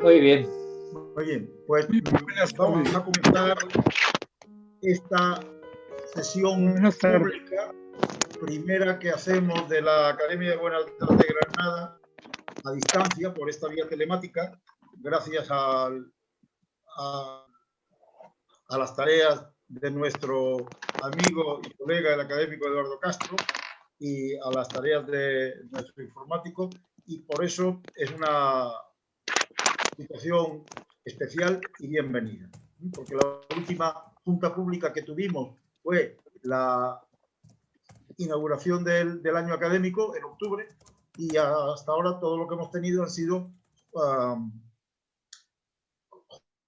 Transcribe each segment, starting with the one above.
Muy bien. Muy bien, pues vamos a comenzar esta sesión pública, primera que hacemos de la Academia de Buenas Letras de Granada, a distancia, por esta vía telemática, gracias a las tareas de nuestro amigo y colega, el académico Eduardo Castro, y a las tareas de nuestro informático, y por eso es una situación especial y bienvenida, porque la última junta pública que tuvimos fue la inauguración del año académico en octubre, y hasta ahora todo lo que hemos tenido han sido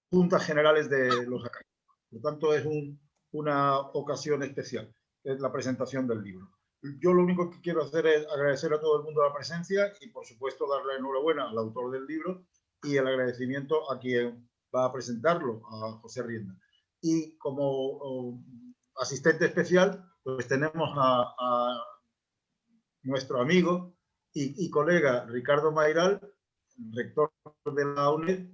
juntas generales de los académicos. Por lo tanto, es una ocasión especial, es la presentación del libro. Yo lo único que quiero hacer es agradecer a todo el mundo la presencia y, por supuesto, darle enhorabuena al autor del libro y el agradecimiento a quien va a presentarlo, a José Rienda. Y como asistente especial, pues tenemos a nuestro amigo y colega Ricardo Mayral, rector de la UNED,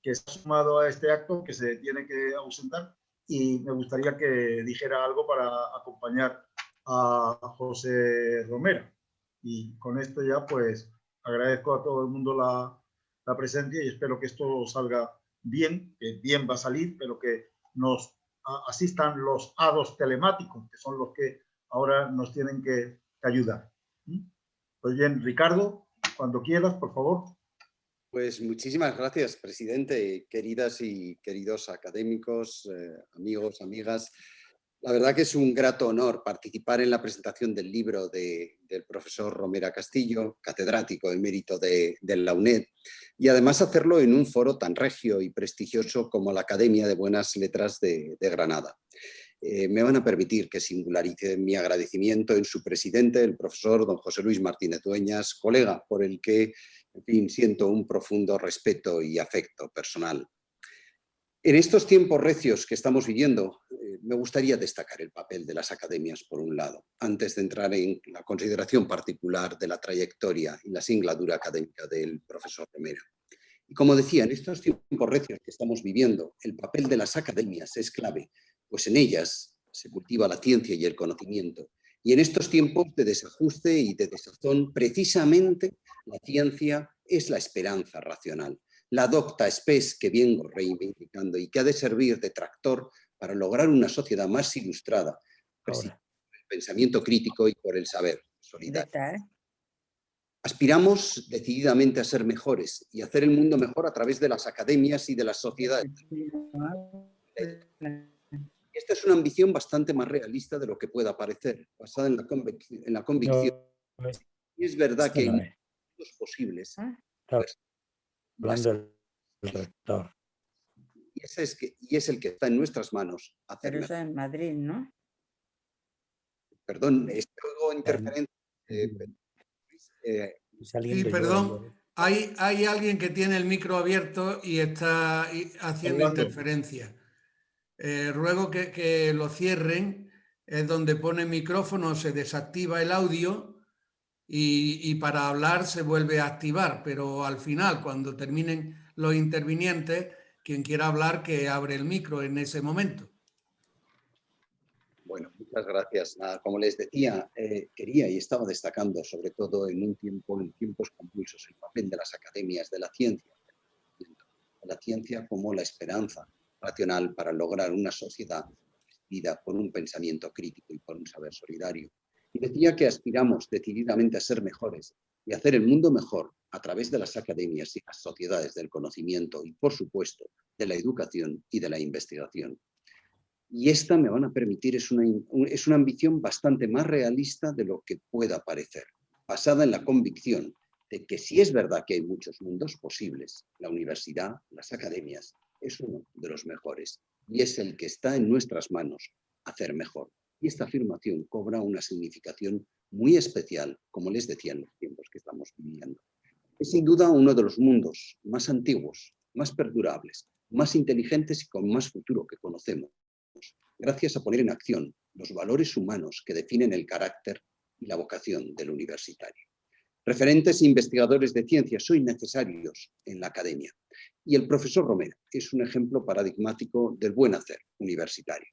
que se ha sumado a este acto, que se tiene que ausentar, y me gustaría que dijera algo para acompañar a José Romero. Y con esto ya pues agradezco a todo el mundo la presencia y espero que esto salga bien, que bien va a salir, pero que nos asistan los hados telemáticos, que son los que ahora nos tienen que ayudar. Pues bien, Ricardo, cuando quieras, por favor. Pues muchísimas gracias, presidente, queridas y queridos académicos, amigos, amigas. La verdad que es un grato honor participar en la presentación del libro del profesor Romera Castillo, catedrático emérito de la UNED, y además hacerlo en un foro tan regio y prestigioso como la Academia de Buenas Letras de Granada. Me van a permitir que singularice mi agradecimiento en su presidente, el profesor don José Luis Martínez Dueñas, colega por el que, en fin, siento un profundo respeto y afecto personal. En estos tiempos recios que estamos viviendo, me gustaría destacar el papel de las academias, por un lado, antes de entrar en la consideración particular de la trayectoria y la singladura académica del profesor Romera. Y como decía, en estos tiempos recios que estamos viviendo, el papel de las academias es clave, pues en ellas se cultiva la ciencia y el conocimiento. Y en estos tiempos de desajuste y de desazón, precisamente la ciencia es la esperanza racional, la docta spes que vengo reivindicando y que ha de servir de tractor para lograr una sociedad más ilustrada, por el pensamiento crítico y por el saber solidario. Aspiramos decididamente a ser mejores y a hacer el mundo mejor a través de las academias y de las sociedades. Esta es una ambición bastante más realista de lo que pueda parecer, basada en la convicción. Y es verdad que hay mundos posibles. Y es el que está en nuestras manos hacer. Pero eso en Madrid, ¿no? Perdón, es algo interferente. Sí, perdón. Hay alguien que tiene el micro abierto y está haciendo interferencia. Ruego que lo cierren. Es donde pone micrófono, se desactiva el audio y para hablar se vuelve a activar. Pero al final, cuando terminen los intervinientes, quien quiera hablar que abre el micro en ese momento. Bueno, muchas gracias. Como les decía, quería y estaba destacando, sobre todo en tiempos convulsos, el papel de las academias, de la ciencia como la esperanza racional para lograr una sociedad vestida por un pensamiento crítico y por un saber solidario. Y decía que aspiramos decididamente a ser mejores y hacer el mundo mejor a través de las academias y las sociedades del conocimiento y, por supuesto, de la educación y de la investigación. Y esta, me van a permitir, es una ambición bastante más realista de lo que pueda parecer, basada en la convicción de que si es verdad que hay muchos mundos posibles, la universidad, las academias, es uno de los mejores y es el que está en nuestras manos hacer mejor. Y esta afirmación cobra una significación muy especial, como les decía, en los tiempos que estamos viviendo. Es sin duda uno de los mundos más antiguos, más perdurables, más inteligentes y con más futuro que conocemos, gracias a poner en acción los valores humanos que definen el carácter y la vocación del universitario. Referentes e investigadores de ciencia son necesarios en la academia Y el profesor Romera es un ejemplo paradigmático del buen hacer universitario.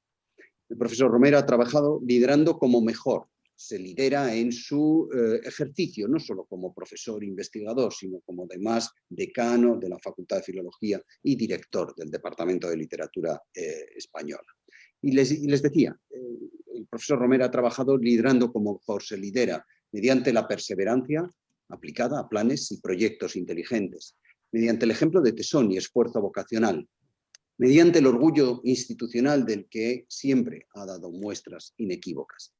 El profesor Romera ha trabajado liderando como mejor se lidera en su ejercicio, no solo como profesor investigador, sino como además decano de la Facultad de Filología y director del Departamento de Literatura Española. Y les decía, el profesor Romera ha trabajado liderando como mejor se lidera, mediante la perseverancia aplicada a planes y proyectos inteligentes, mediante el ejemplo de tesón y esfuerzo vocacional, mediante el orgullo institucional del que siempre ha dado muestras inequívocas,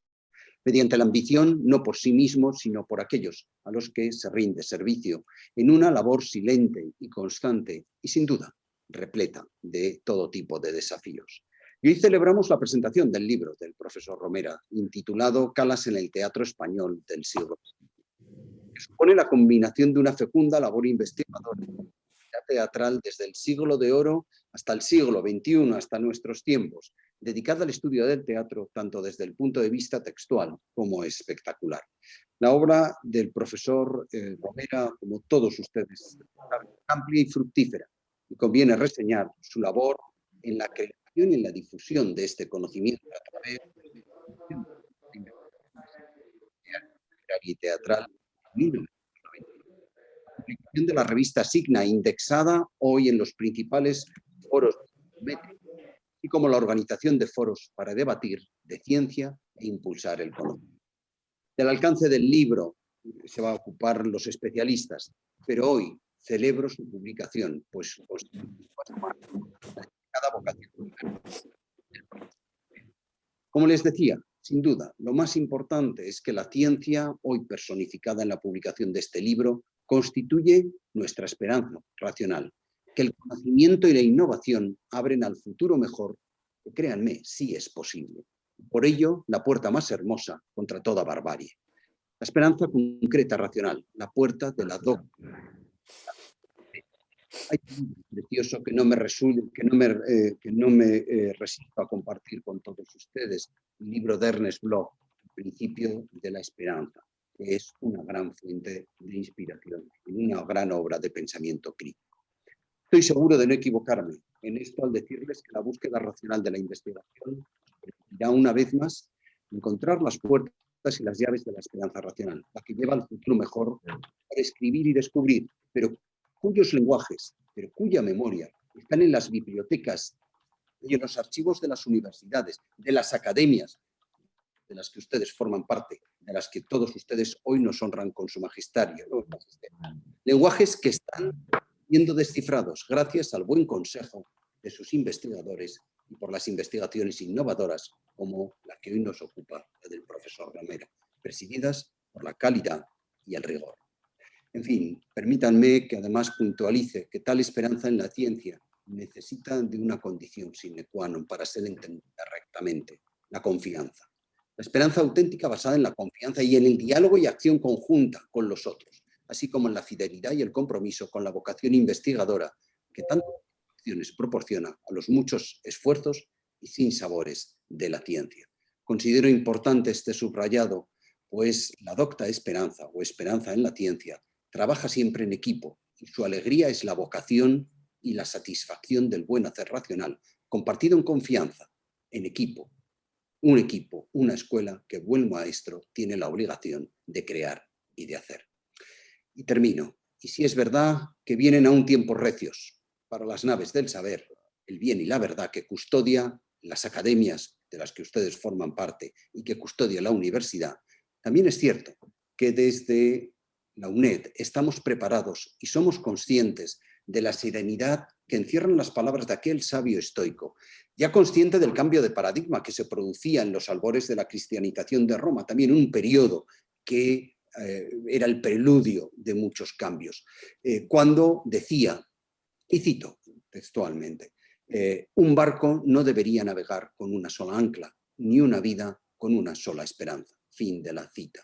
mediante la ambición no por sí mismo, sino por aquellos a los que se rinde servicio, en una labor silente y constante y sin duda repleta de todo tipo de desafíos. Y hoy celebramos la presentación del libro del profesor Romera, intitulado Calas en el teatro español del siglo XX, que supone la combinación de una fecunda labor investigadora teatral desde el siglo de oro hasta el siglo XXI, hasta nuestros tiempos, dedicada al estudio del teatro tanto desde el punto de vista textual como espectacular. La obra del profesor Romera, como todos ustedes saben, es amplia y fructífera, y conviene reseñar su labor en la creación y en la difusión de este conocimiento a través de y teatral publicación de la revista Signa, indexada hoy en los principales foros y como la organización de foros para debatir de ciencia e impulsar el conocimiento. Del alcance del libro se va a ocupar los especialistas, pero hoy celebro su publicación, pues cada vocación. Como les decía, sin duda, lo más importante es que la ciencia, hoy personificada en la publicación de este libro, constituye nuestra esperanza racional, que el conocimiento y la innovación abren al futuro mejor, que créanme, sí es posible. Por ello, la puerta más hermosa contra toda barbarie. La esperanza concreta racional, la puerta de la doctrina. Hay un precioso que no me resisto a compartir con todos ustedes, el libro de Ernest Bloch, El principio de la esperanza, que es una gran fuente de inspiración y una gran obra de pensamiento crítico. Estoy seguro de no equivocarme en esto al decirles que la búsqueda racional de la investigación permitirá una vez más encontrar las puertas y las llaves de la esperanza racional, la que lleva al futuro mejor para escribir y descubrir, pero cuyos lenguajes, pero cuya memoria están en las bibliotecas y en los archivos de las universidades, de las academias, de las que ustedes forman parte, de las que todos ustedes hoy nos honran con su magisterio, ¿no? Lenguajes que están siendo descifrados gracias al buen consejo de sus investigadores y por las investigaciones innovadoras como la que hoy nos ocupa, la del profesor Romera, presididas por la calidad y el rigor. En fin, permítanme que además puntualice que tal esperanza en la ciencia necesita de una condición sine qua non para ser entendida rectamente, la confianza. La esperanza auténtica basada en la confianza y en el diálogo y acción conjunta con los otros, así como en la fidelidad y el compromiso con la vocación investigadora que tantas acciones proporciona a los muchos esfuerzos y sinsabores de la ciencia. Considero importante este subrayado, pues la docta esperanza o esperanza en la ciencia trabaja siempre en equipo y su alegría es la vocación y la satisfacción del buen hacer racional, compartido en confianza, en equipo. Un equipo, una escuela que buen maestro tiene la obligación de crear y de hacer. Y termino. Y si es verdad que vienen aún tiempos recios para las naves del saber, el bien y la verdad que custodia las academias de las que ustedes forman parte y que custodia la universidad, también es cierto que desde la UNED estamos preparados y somos conscientes de la serenidad que encierran las palabras de aquel sabio estoico, ya consciente del cambio de paradigma que se producía en los albores de la cristianización de Roma, también un periodo que era el preludio de muchos cambios, cuando decía, y cito textualmente, un barco no debería navegar con una sola ancla, ni una vida con una sola esperanza. Fin de la cita.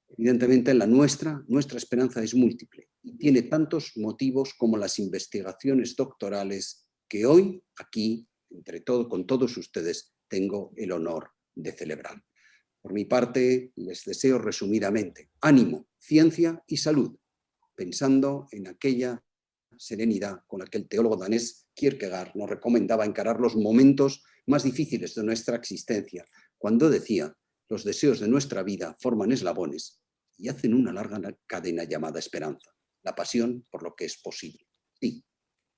Evidentemente, nuestra esperanza es múltiple y tiene tantos motivos como las investigaciones doctorales que hoy, aquí, con todos ustedes, tengo el honor de celebrar. Por mi parte, les deseo resumidamente ánimo, ciencia y salud, pensando en aquella serenidad con la que el teólogo danés Kierkegaard nos recomendaba encarar los momentos más difíciles de nuestra existencia, cuando decía: los deseos de nuestra vida forman eslabones y hacen una larga cadena llamada esperanza, la pasión por lo que es posible. Sí,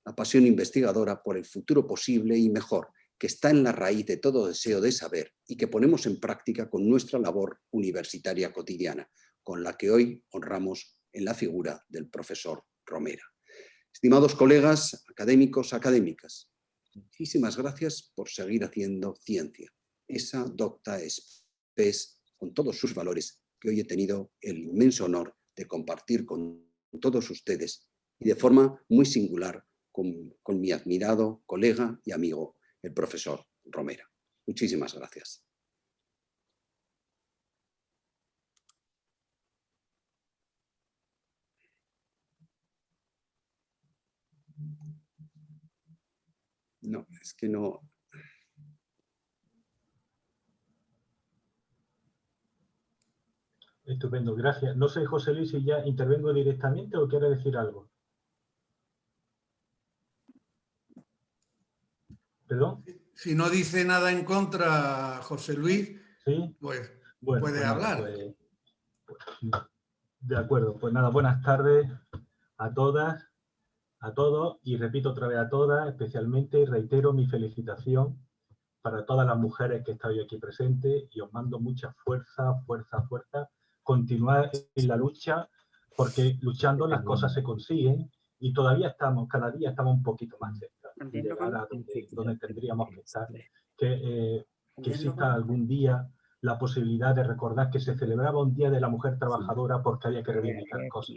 la pasión investigadora por el futuro posible y mejor, que está en la raíz de todo deseo de saber y que ponemos en práctica con nuestra labor universitaria cotidiana, con la que hoy honramos en la figura del profesor Romera. Estimados colegas, académicos, académicas, muchísimas gracias por seguir haciendo ciencia, esa docta spes con todos sus valores que hoy he tenido el inmenso honor de compartir con todos ustedes y de forma muy singular con mi admirado colega y amigo, el profesor Romera. Muchísimas gracias. No, es que no. Estupendo, gracias. No sé, José Luis, si ya intervengo directamente o quiere decir algo. ¿Perdón? Si no dice nada en contra, José Luis, ¿Sí? pues Bueno, puede pues nada, hablar. De acuerdo, pues nada, buenas tardes a todas, a todos, y repito otra vez a todas, especialmente, y reitero mi felicitación para todas las mujeres que estáis aquí presentes, y os mando mucha fuerza, fuerza, fuerza. Continuad en la lucha, porque luchando las cosas se consiguen, y todavía estamos, cada día estamos un poquito más cerca de llegar a donde tendríamos que estar. Que exista algún día la posibilidad de recordar que se celebraba un Día de la Mujer Trabajadora porque había que reivindicar cosas.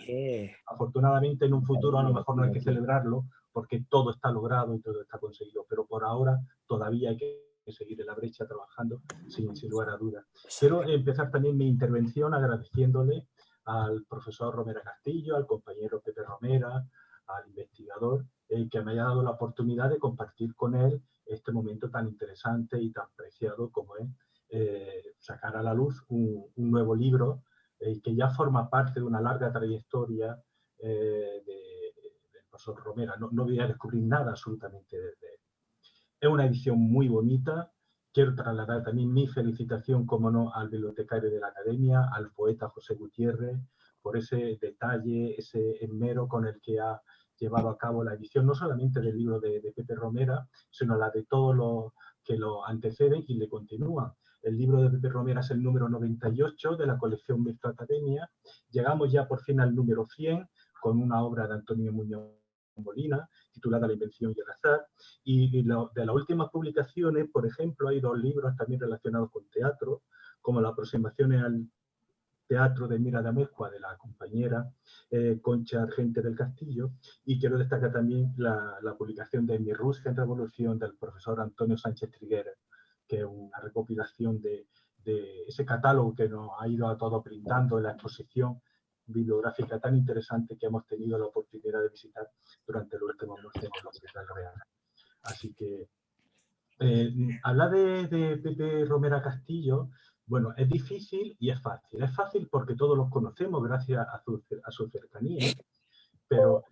Afortunadamente en un futuro a lo mejor no hay que celebrarlo porque todo está logrado y todo está conseguido, pero por ahora todavía hay que seguir en la brecha trabajando sin lugar a dudas. Quiero empezar también mi intervención agradeciéndole al profesor Romera Castillo, al compañero Pepe Romera, al investigador, que me haya dado la oportunidad de compartir con él este momento tan interesante y tan preciado como es sacar a la luz un nuevo libro que ya forma parte de una larga trayectoria del profesor Romera. No voy a descubrir nada absolutamente desde él. Es una edición muy bonita. Quiero trasladar también mi felicitación, como no, al bibliotecario de la Academia, al poeta José Gutiérrez, por ese detalle, ese esmero con el que ha llevado a cabo la edición, no solamente del libro de Pepe Romera, sino la de todos los que lo anteceden y le continúan. El libro de Pepe Romera es el número 98 de la colección Mixto Academia. Llegamos ya por fin al número 100, con una obra de Antonio Muñoz Molina, titulada La invención y el azar, y de las últimas publicaciones, por ejemplo, hay dos libros también relacionados con teatro, como las aproximaciones al teatro de Mira de Amezcua, de la compañera Concha Argente del Castillo, y quiero destacar también la publicación de Mi Rusia en Revolución del profesor Antonio Sánchez Triguera, que es una recopilación de ese catálogo que nos ha ido a todos brindando en la exposición bibliográfica tan interesante que hemos tenido la oportunidad de visitar durante los últimos meses en el Hospital Real. Así que hablar de Pepe Romera Castillo, bueno, es difícil y es fácil. Es fácil porque todos los conocemos gracias a su cercanía, pero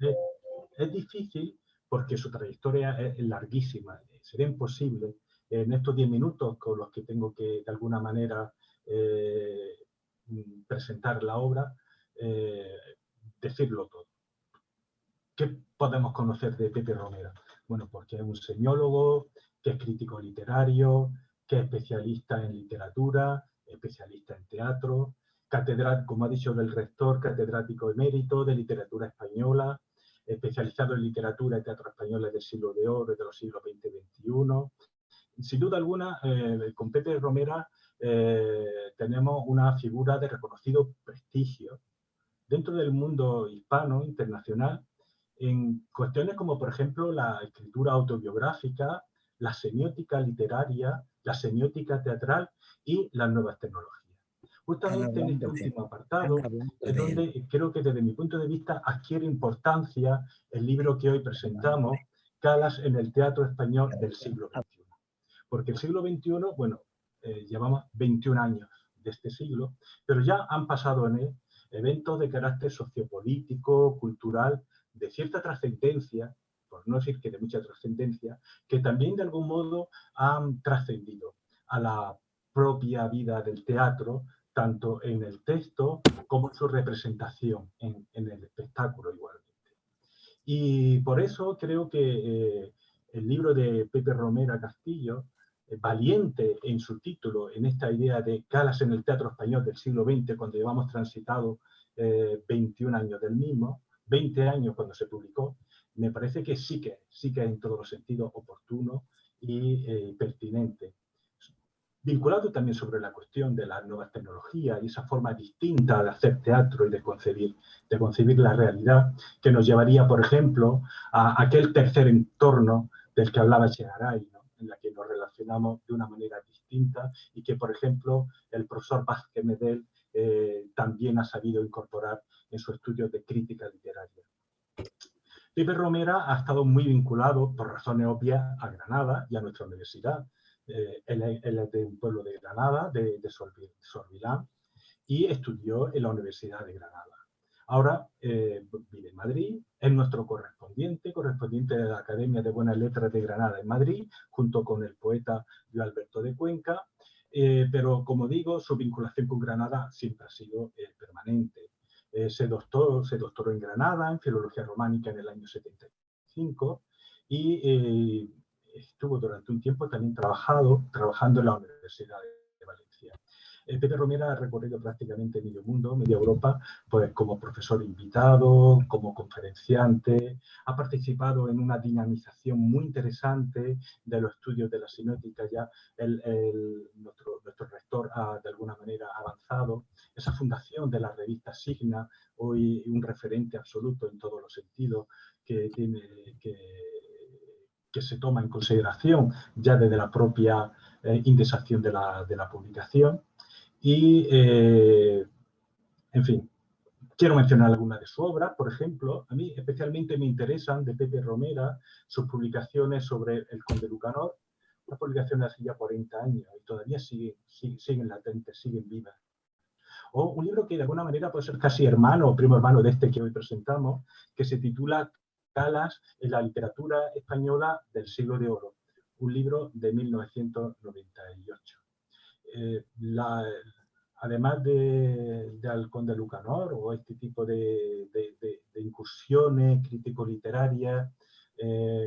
es difícil porque su trayectoria es larguísima. Sería imposible en estos 10 minutos con los que tengo que, de alguna manera, presentar la obra, decirlo todo. ¿Qué podemos conocer de Pepe Romera? Bueno, porque es un semiólogo, que es crítico literario, que es especialista en literatura, especialista en teatro, catedrático, como ha dicho el rector, catedrático emérito de literatura española, especializado en literatura y teatro españoles del siglo de oro y de los siglos XX y XXI. Sin duda alguna, con Pepe Romera tenemos una figura de reconocido prestigio dentro del mundo hispano, internacional, en cuestiones como, por ejemplo, la escritura autobiográfica, la semiótica literaria, la semiótica teatral y las nuevas tecnologías. Justamente en este último apartado es donde creo que desde mi punto de vista adquiere importancia el libro que hoy presentamos, Calas en el teatro español del siglo XXI. Porque el siglo XXI, bueno, llevamos 21 años de este siglo, pero ya han pasado en él eventos de carácter sociopolítico, cultural, de cierta trascendencia, por no decir que de mucha trascendencia, que también de algún modo han trascendido a la propia vida del teatro, tanto en el texto como en su representación en el espectáculo igualmente. Y por eso creo que el libro de Pepe Romera Castillo, valiente en su título, en esta idea de Calas en el teatro español del siglo XX, cuando llevamos transitado 21 años del mismo, 20 años cuando se publicó, me parece que sí que en todos los sentidos oportuno y pertinente. Vinculado también sobre la cuestión de las nuevas tecnologías y esa forma distinta de hacer teatro y de concebir la realidad, que nos llevaría, por ejemplo, a aquel tercer entorno del que hablaba Chegaray, ¿no? En la que nos relacionamos de una manera distinta y que, por ejemplo, el profesor Vázquez Medel también ha sabido incorporar en su estudio de crítica literaria. Pepe Romera ha estado muy vinculado, por razones obvias, a Granada y a nuestra universidad. Él es de un pueblo de Granada, de Sorbilán, y estudió en la Universidad de Granada. Ahora vive en Madrid, es nuestro correspondiente de la Academia de Buenas Letras de Granada en Madrid, junto con el poeta Luis Alberto de Cuenca, pero como digo, su vinculación con Granada siempre ha sido permanente. Se doctoró en Granada, en Filología Románica en el año 75, y estuvo durante un tiempo también trabajando en la Universidad de Valencia. Pepe Romera ha recorrido prácticamente medio mundo, media Europa, pues como profesor invitado, como conferenciante, ha participado en una dinamización muy interesante de los estudios de la semiótica. Ya nuestro rector ha de alguna manera avanzado. Esa fundación de la revista Signa, hoy un referente absoluto en todos los sentidos, que se toma en consideración ya desde la propia indexación de la publicación. Y, en fin, quiero mencionar algunas de sus obras. Por ejemplo, a mí especialmente me interesan de Pepe Romera sus publicaciones sobre el Conde Lucanor, una publicación de hace ya 40 años y todavía siguen latentes, siguen vivas. O un libro que de alguna manera puede ser casi hermano o primo hermano de este que hoy presentamos, que se titula Calas en la literatura española del siglo de oro, un libro de 1998. Además de Halcón de Lucanor o este tipo de incursiones crítico-literarias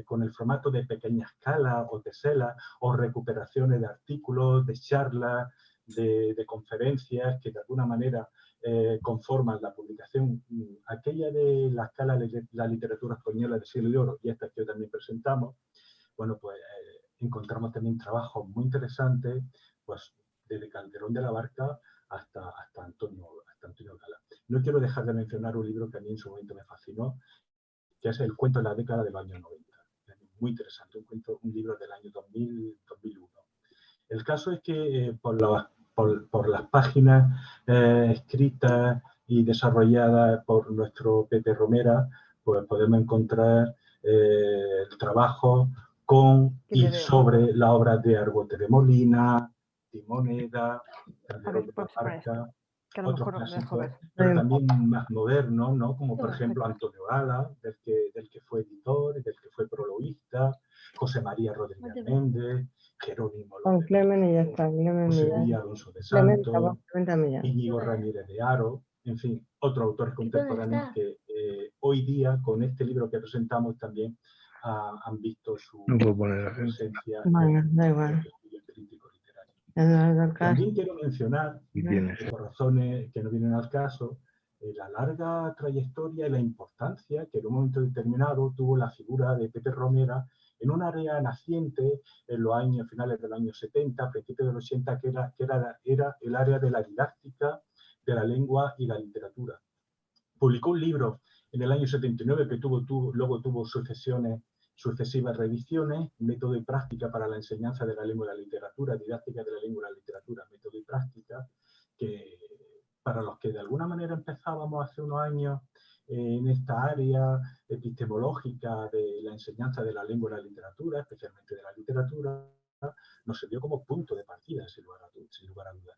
con el formato de pequeña escala o teselas o recuperaciones de artículos, de charlas, de conferencias que de alguna manera conforman la publicación, aquella de la escala de la literatura española del siglo de oro y esta que hoy también presentamos. Bueno, pues encontramos también trabajos muy interesantes, pues desde Calderón de la Barca hasta Antonio Gala. No quiero dejar de mencionar un libro que a mí en su momento me fascinó, que es El cuento de la década de los años 90. Muy interesante, un libro del año 2001. El caso es que por las páginas escritas y desarrolladas por nuestro Pepe Romera, pues podemos encontrar el trabajo con y sobre la obra de Argote de Molina, Timoneda, Calderón de la Barca, otros clásicos, pero también más modernos, ¿no? Como por ejemplo Antonio Gala, del que fue editor y del que fue prologuista, José María Rodríguez Méndez, Jerónimo López, José María Alonso de Santos, Íñigo Ramírez de Haro, en fin, otros autores contemporáneos que hoy día, con este libro que presentamos, también han visto su presencia en el estudio crítico literario. También quiero mencionar, por razones que no vienen al caso, la larga trayectoria y la importancia que en un momento determinado tuvo la figura de Pepe Romera en un área naciente en los años finales de los años 70, principios de los 80, que era el área de la didáctica de la lengua y la literatura. Publicó un libro en el año 79 que luego tuvo sucesivas revisiones, Método y práctica para la enseñanza de la lengua y la literatura, didáctica de la lengua y la literatura, método y práctica, que para los que de alguna manera empezábamos hace unos años en esta área epistemológica de la enseñanza de la lengua y la literatura, especialmente de la literatura, nos sirvió como punto de partida, sin lugar a dudas.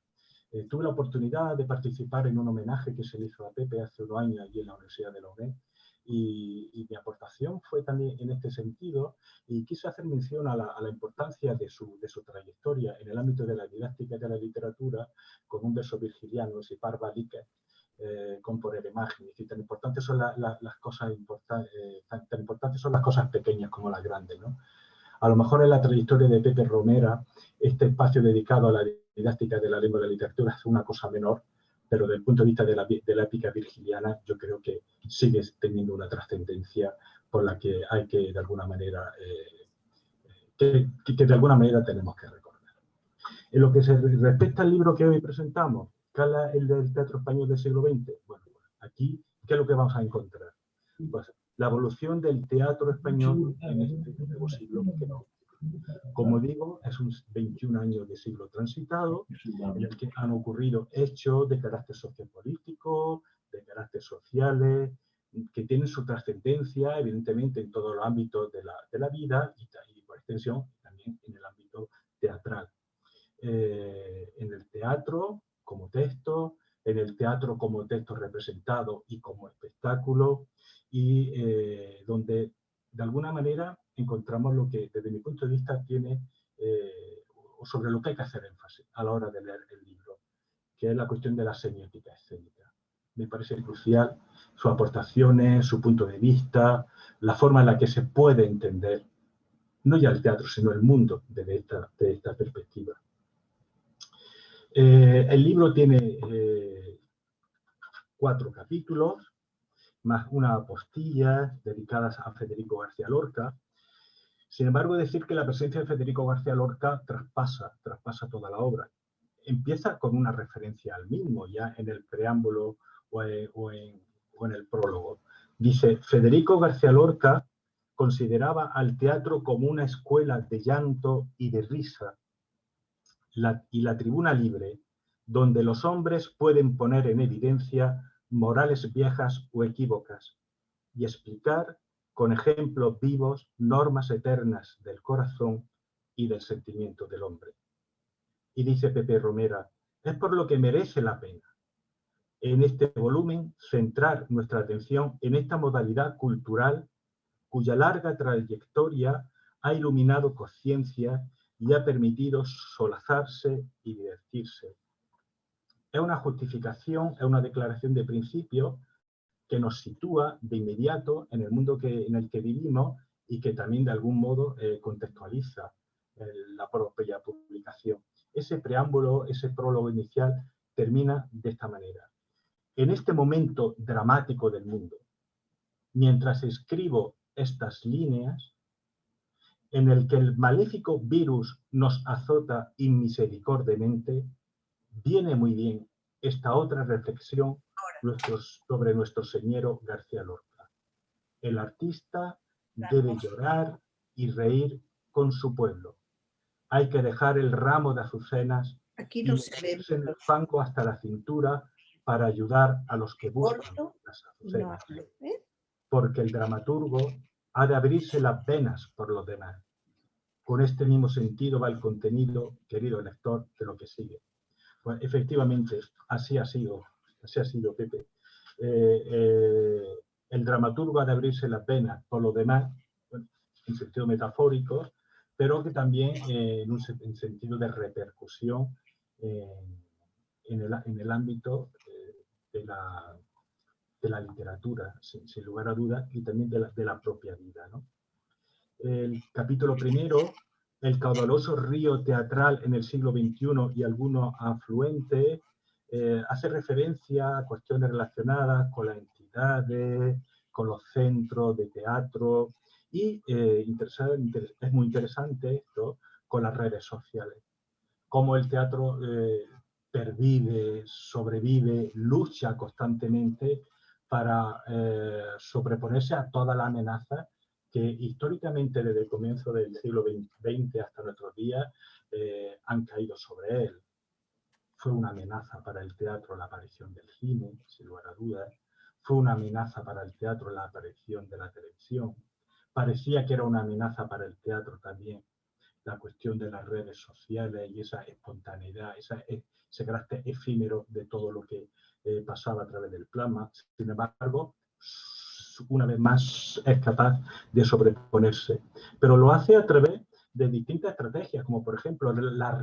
Tuve la oportunidad de participar en un homenaje que se le hizo a Pepe hace unos años allí en la Universidad de la UNED, Y mi aportación fue también en este sentido, y quise hacer mención a la importancia de su trayectoria en el ámbito de la didáctica de la literatura, con un verso virgiliano, si parva licet, componere magnis, y tan importantes son las cosas tan importantes son las cosas pequeñas como las grandes, ¿no? A lo mejor en la trayectoria de Pepe Romera, este espacio dedicado a la didáctica de la lengua y la literatura es una cosa menor, pero desde el punto de vista de la épica virgiliana, yo creo que sigue teniendo una trascendencia por la que hay que, de alguna manera, que de alguna manera tenemos que recordar. En lo que se respecta al libro que hoy presentamos, ¿Cala el del teatro español del siglo XX? Bueno, aquí, ¿qué es lo que vamos a encontrar? Pues la evolución del teatro español en este nuevo siglo que nos... Como digo, es un 21 años de siglo transitado, en el que han ocurrido hechos de carácter sociopolítico, de carácter sociales, que tienen su trascendencia, evidentemente, en todos los ámbitos de la vida y por extensión, también en el ámbito teatral. En el teatro como texto, en el teatro como texto representado y como espectáculo, y donde de alguna manera encontramos lo que desde mi punto de vista tiene, o sobre lo que hay que hacer énfasis a la hora de leer el libro, que es la cuestión de la semiótica escénica. Me parece crucial sus aportaciones, su punto de vista, la forma en la que se puede entender, no ya el teatro, sino el mundo desde esta perspectiva. El libro tiene 4 capítulos, más una apostilla dedicadas a Federico García Lorca. Sin embargo, decir que la presencia de Federico García Lorca traspasa toda la obra. Empieza con una referencia al mismo, ya en el preámbulo o en el prólogo. Dice, Federico García Lorca consideraba al teatro como una escuela de llanto y de risa, y la tribuna libre, donde los hombres pueden poner en evidencia morales viejas o equívocas y explicar con ejemplos vivos normas eternas del corazón y del sentimiento del hombre. Y dice Pepe Romera, es por lo que merece la pena en este volumen centrar nuestra atención en esta modalidad cultural cuya larga trayectoria ha iluminado conciencia y ha permitido solazarse y divertirse. Es una justificación, es una declaración de principio que nos sitúa de inmediato en el mundo en el que vivimos y que también de algún modo contextualiza la propia publicación. Ese preámbulo, ese prólogo inicial termina de esta manera. En este momento dramático del mundo, mientras escribo estas líneas, en el que el maléfico virus nos azota inmisericordiamente, viene muy bien esta otra reflexión sobre nuestro señero García Lorca. El artista debe llorar y reír con su pueblo. Hay que dejar el ramo de azucenas y meterse en el fango hasta la cintura para ayudar a los que buscan las azucenas. Porque el dramaturgo ha de abrirse las venas por los demás. Con este mismo sentido va el contenido, querido lector, de lo que sigue. Pues efectivamente, así ha sido Pepe. El dramaturgo ha de abrirse las venas por los demás, bueno, en sentido metafórico, pero que también en sentido de repercusión en el ámbito de la literatura, sin lugar a dudas, y también de la propia vida, ¿no? El capítulo primero, el caudaloso río teatral en el siglo XXI y algunos afluentes, hace referencia a cuestiones relacionadas con las entidades, con los centros de teatro y es muy interesante esto con las redes sociales. Cómo el teatro pervive, sobrevive, lucha constantemente para sobreponerse a todas las amenazas que históricamente desde el comienzo del siglo XX hasta nuestros días han caído sobre él. Fue una amenaza para el teatro la aparición del cine, sin lugar a dudas. Fue una amenaza para el teatro la aparición de la televisión. Parecía que era una amenaza para el teatro también la cuestión de las redes sociales y esa espontaneidad, ese carácter efímero de todo lo que pasaba a través del plasma. Sin embargo, una vez más es capaz de sobreponerse. Pero lo hace a través de distintas estrategias, como por ejemplo la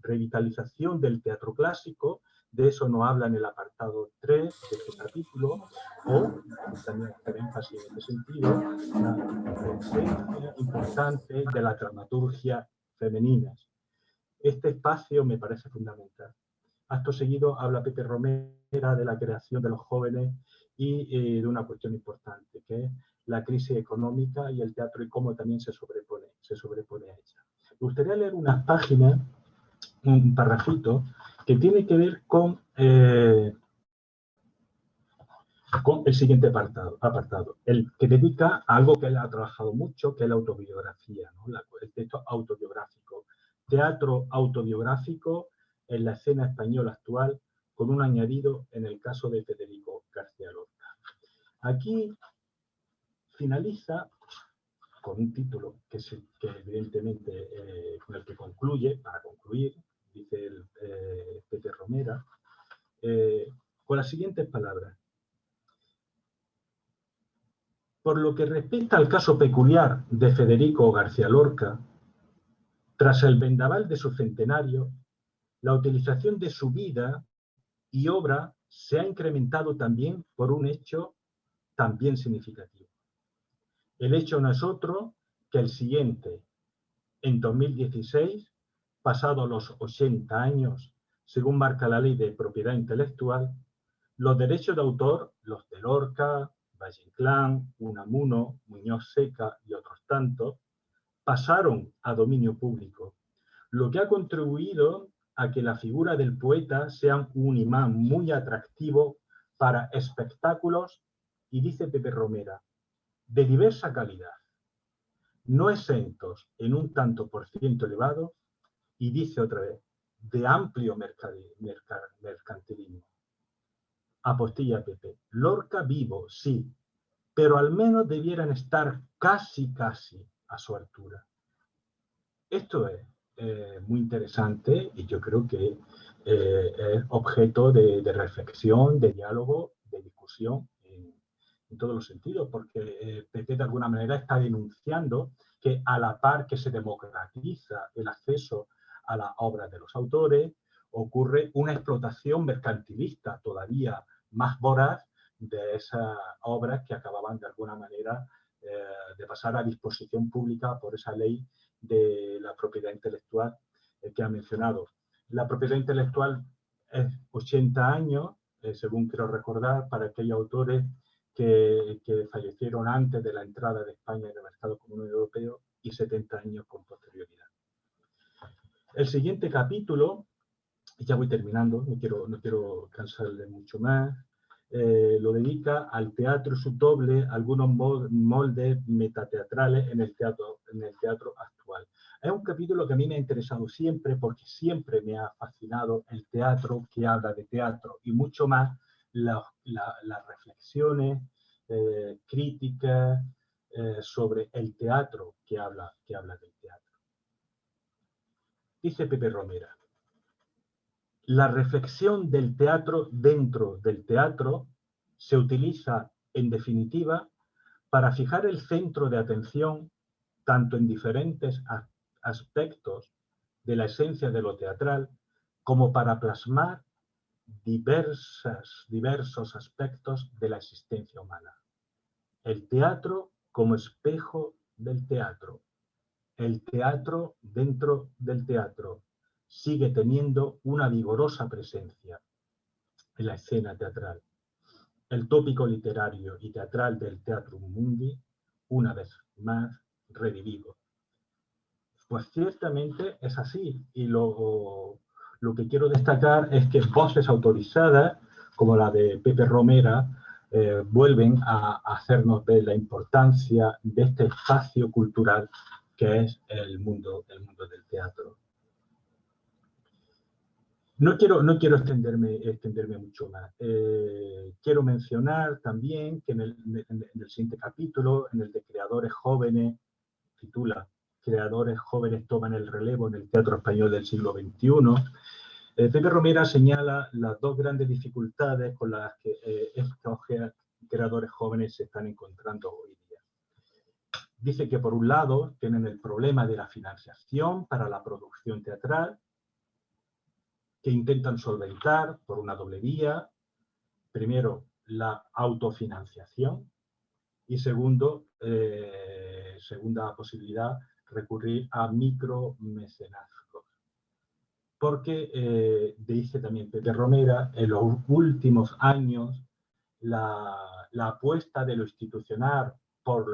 revitalización del teatro clásico. De eso nos habla en el apartado 3 de este capítulo, o también hacer énfasis en este sentido, la presencia importante de la dramaturgia femenina. Este espacio me parece fundamental. Acto seguido habla Pepe Romera de la creación de los jóvenes y de una cuestión importante, que es la crisis económica y el teatro y cómo también se sobrepone a ella. Me gustaría leer unas páginas, un parrafito, que tiene que ver con el siguiente apartado, el que dedica a algo que él ha trabajado mucho, que es la autobiografía, ¿no? El texto autobiográfico. Teatro autobiográfico en la escena española actual, con un añadido en el caso de Federico García Lorca. Aquí finaliza con un título que evidentemente con el que concluye, para concluir, dice Pepe Romera, con las siguientes palabras. Por lo que respecta al caso peculiar de Federico García Lorca, tras el vendaval de su centenario, la utilización de su vida y obra se ha incrementado también por un hecho también significativo. El hecho no es otro que el siguiente. En 2016, pasados los 80 años, según marca la Ley de Propiedad Intelectual, los derechos de autor, los de Lorca, Valle Inclán, Unamuno, Muñoz Seca y otros tantos, pasaron a dominio público, lo que ha contribuido a que la figura del poeta sea un imán muy atractivo para espectáculos, y dice Pepe Romera, de diversa calidad, no exentos en un tanto por ciento elevado, y dice otra vez, de amplio mercantilismo. Apostilla Pepe, Lorca vivo, sí, pero al menos debieran estar casi a su altura. Esto es muy interesante y yo creo que es objeto de reflexión, de diálogo, de discusión en todos los sentidos, porque Pepe de alguna manera está denunciando que a la par que se democratiza el acceso a las obras de los autores, ocurre una explotación mercantilista todavía más voraz de esas obras que acababan de alguna manera de pasar a disposición pública por esa ley de la propiedad intelectual que ha mencionado. La propiedad intelectual es 80 años, según quiero recordar, para aquellos autores que fallecieron antes de la entrada de España en el mercado común europeo y 70 años con posterioridad. El siguiente capítulo, y ya voy terminando, no quiero cansarle mucho más, lo dedica al teatro y su doble, algunos moldes metateatrales en el teatro actual. Es un capítulo que a mí me ha interesado siempre porque siempre me ha fascinado el teatro que habla de teatro y mucho más las reflexiones críticas sobre el teatro que habla del teatro. Dice Pepe Romera, la reflexión del teatro dentro del teatro se utiliza, en definitiva, para fijar el centro de atención tanto en diferentes aspectos de la esencia de lo teatral como para plasmar diversos aspectos de la existencia humana. El teatro como espejo del teatro. El teatro dentro del teatro sigue teniendo una vigorosa presencia en la escena teatral. El tópico literario y teatral del Teatrum Mundi, una vez más, revivido. Pues ciertamente es así, y lo que quiero destacar es que voces autorizadas, como la de Pepe Romera, vuelven a hacernos ver la importancia de este espacio cultural que es el mundo del teatro. No quiero extenderme mucho más. Quiero mencionar también que en el siguiente capítulo, en el de Creadores Jóvenes, titula Creadores Jóvenes toman el relevo en el teatro español del siglo XXI, Pepe Romera señala las dos grandes dificultades con las que creadores jóvenes se están encontrando hoy día. Dice que por un lado tienen el problema de la financiación para la producción teatral, que intentan solventar por una doble vía. Primero, la autofinanciación y segunda posibilidad, recurrir a micromecenazgos. Porque, dice también Pepe Romera, en los últimos años la apuesta de lo institucional por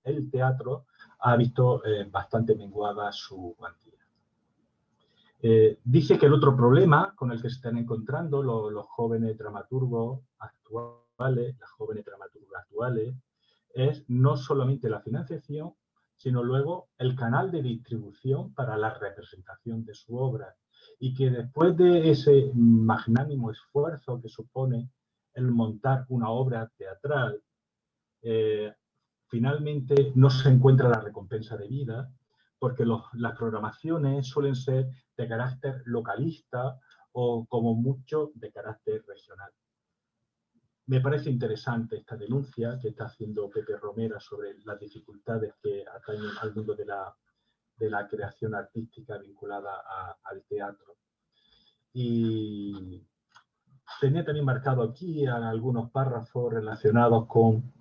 el teatro ha visto bastante menguada su cuantía. Dice que el otro problema con el que se están encontrando los jóvenes dramaturgos actuales, las jóvenes dramaturgas actuales, es no solamente la financiación, sino luego el canal de distribución para la representación de su obra. Y que después de ese magnánimo esfuerzo que supone el montar una obra teatral, finalmente no se encuentra la recompensa debida, porque las programaciones suelen ser de carácter localista o, como mucho, de carácter regional. Me parece interesante esta denuncia que está haciendo Pepe Romera sobre las dificultades que atañen al mundo de la creación artística vinculada al teatro. Y tenía también marcado aquí algunos párrafos relacionados con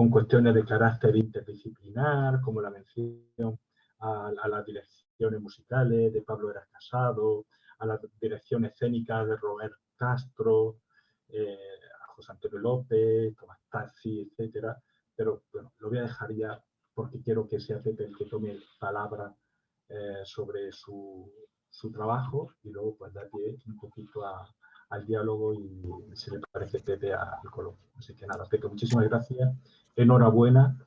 cuestiones de carácter interdisciplinar, como la mención a las direcciones musicales de Pablo Eras Casado, a la dirección escénica de Robert Castro, a José Antonio López, Tomás Tarsi, etc. Pero bueno, lo voy a dejar ya porque quiero que sea Pepe el que tome palabra sobre su trabajo y luego pues da pie un poquito al diálogo y, si le parece, Pepe, al coloquio. Así que nada, Pepe, muchísimas gracias. Enhorabuena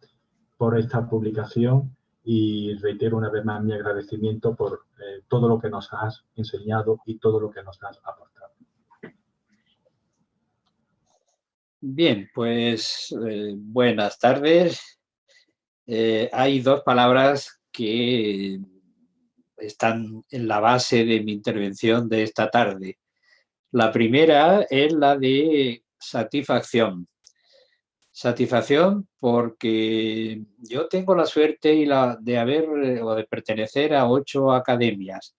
por esta publicación y reitero una vez más mi agradecimiento por todo lo que nos has enseñado y todo lo que nos has aportado. Bien, pues buenas tardes. Hay dos palabras que están en la base de mi intervención de esta tarde. La primera es la de satisfacción. Satisfacción porque yo tengo la suerte de pertenecer a 8 academias.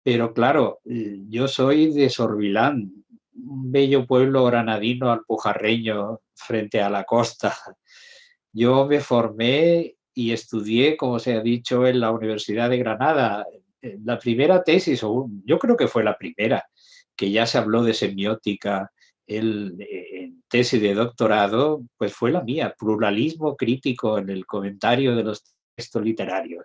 Pero claro, yo soy de Sorbilán, un bello pueblo granadino alpujarreño frente a la costa. Yo me formé y estudié, como se ha dicho, en la Universidad de Granada. La primera tesis, yo creo que fue la primera, que ya se habló de semiótica en tesis de doctorado, pues fue la mía, pluralismo crítico en el comentario de los textos literarios.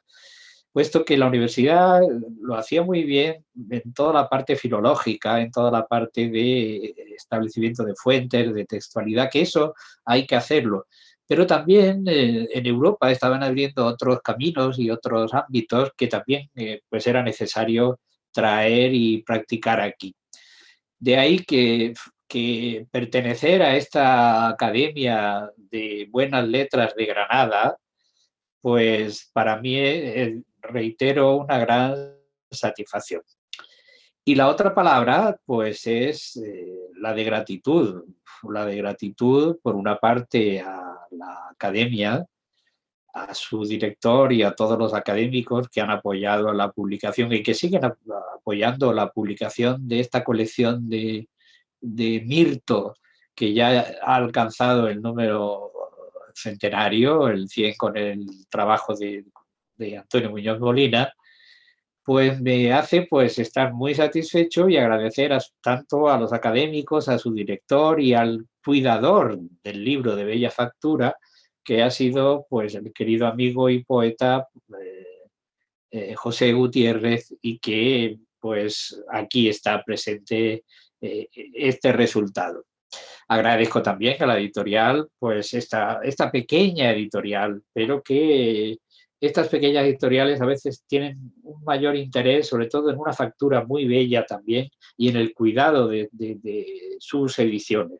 Puesto que la universidad lo hacía muy bien en toda la parte filológica, en toda la parte de establecimiento de fuentes, de textualidad, que eso hay que hacerlo. Pero también en Europa estaban abriendo otros caminos y otros ámbitos que también pues era necesario traer y practicar aquí. De ahí que pertenecer a esta Academia de Buenas Letras de Granada, pues para mí, reitero, una gran satisfacción. Y la otra palabra, pues es la de gratitud. La de gratitud, por una parte, a la Academia, a su director y a todos los académicos que han apoyado la publicación y que siguen apoyando la publicación de esta colección de Mirto, que ya ha alcanzado el número centenario, el 100 con el trabajo de Antonio Muñoz Molina, pues me hace pues estar muy satisfecho y agradecer tanto a los académicos, a su director y al cuidador del libro de bella factura, que ha sido pues el querido amigo y poeta José Gutiérrez, y que pues aquí está presente este resultado. Agradezco también a la editorial, pues esta pequeña editorial, pero que estas pequeñas editoriales a veces tienen un mayor interés, sobre todo en una factura muy bella también y en el cuidado de sus ediciones.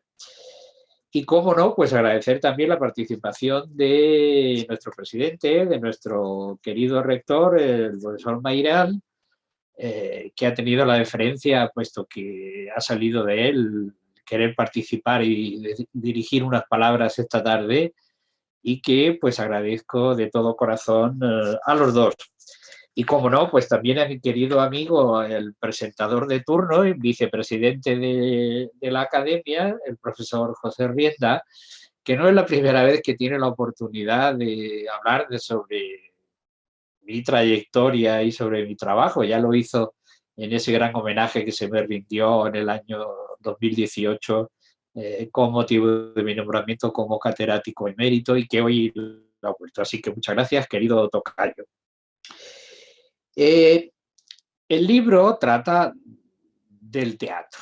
Y cómo no, pues agradecer también la participación de nuestro presidente, de nuestro querido rector, el profesor Mayral, que ha tenido la deferencia, puesto que ha salido de él, querer participar y dirigir unas palabras esta tarde, y que pues agradezco de todo corazón a los dos. Y como no, pues también a mi querido amigo, el presentador de turno y vicepresidente de la academia, el profesor José Rienda, que no es la primera vez que tiene la oportunidad de hablar sobre mi trayectoria y sobre mi trabajo. Ya lo hizo en ese gran homenaje que se me rindió en el año 2018 con motivo de mi nombramiento como catedrático emérito, y que hoy lo ha vuelto. Así que muchas gracias, querido tocayo. El libro trata del teatro.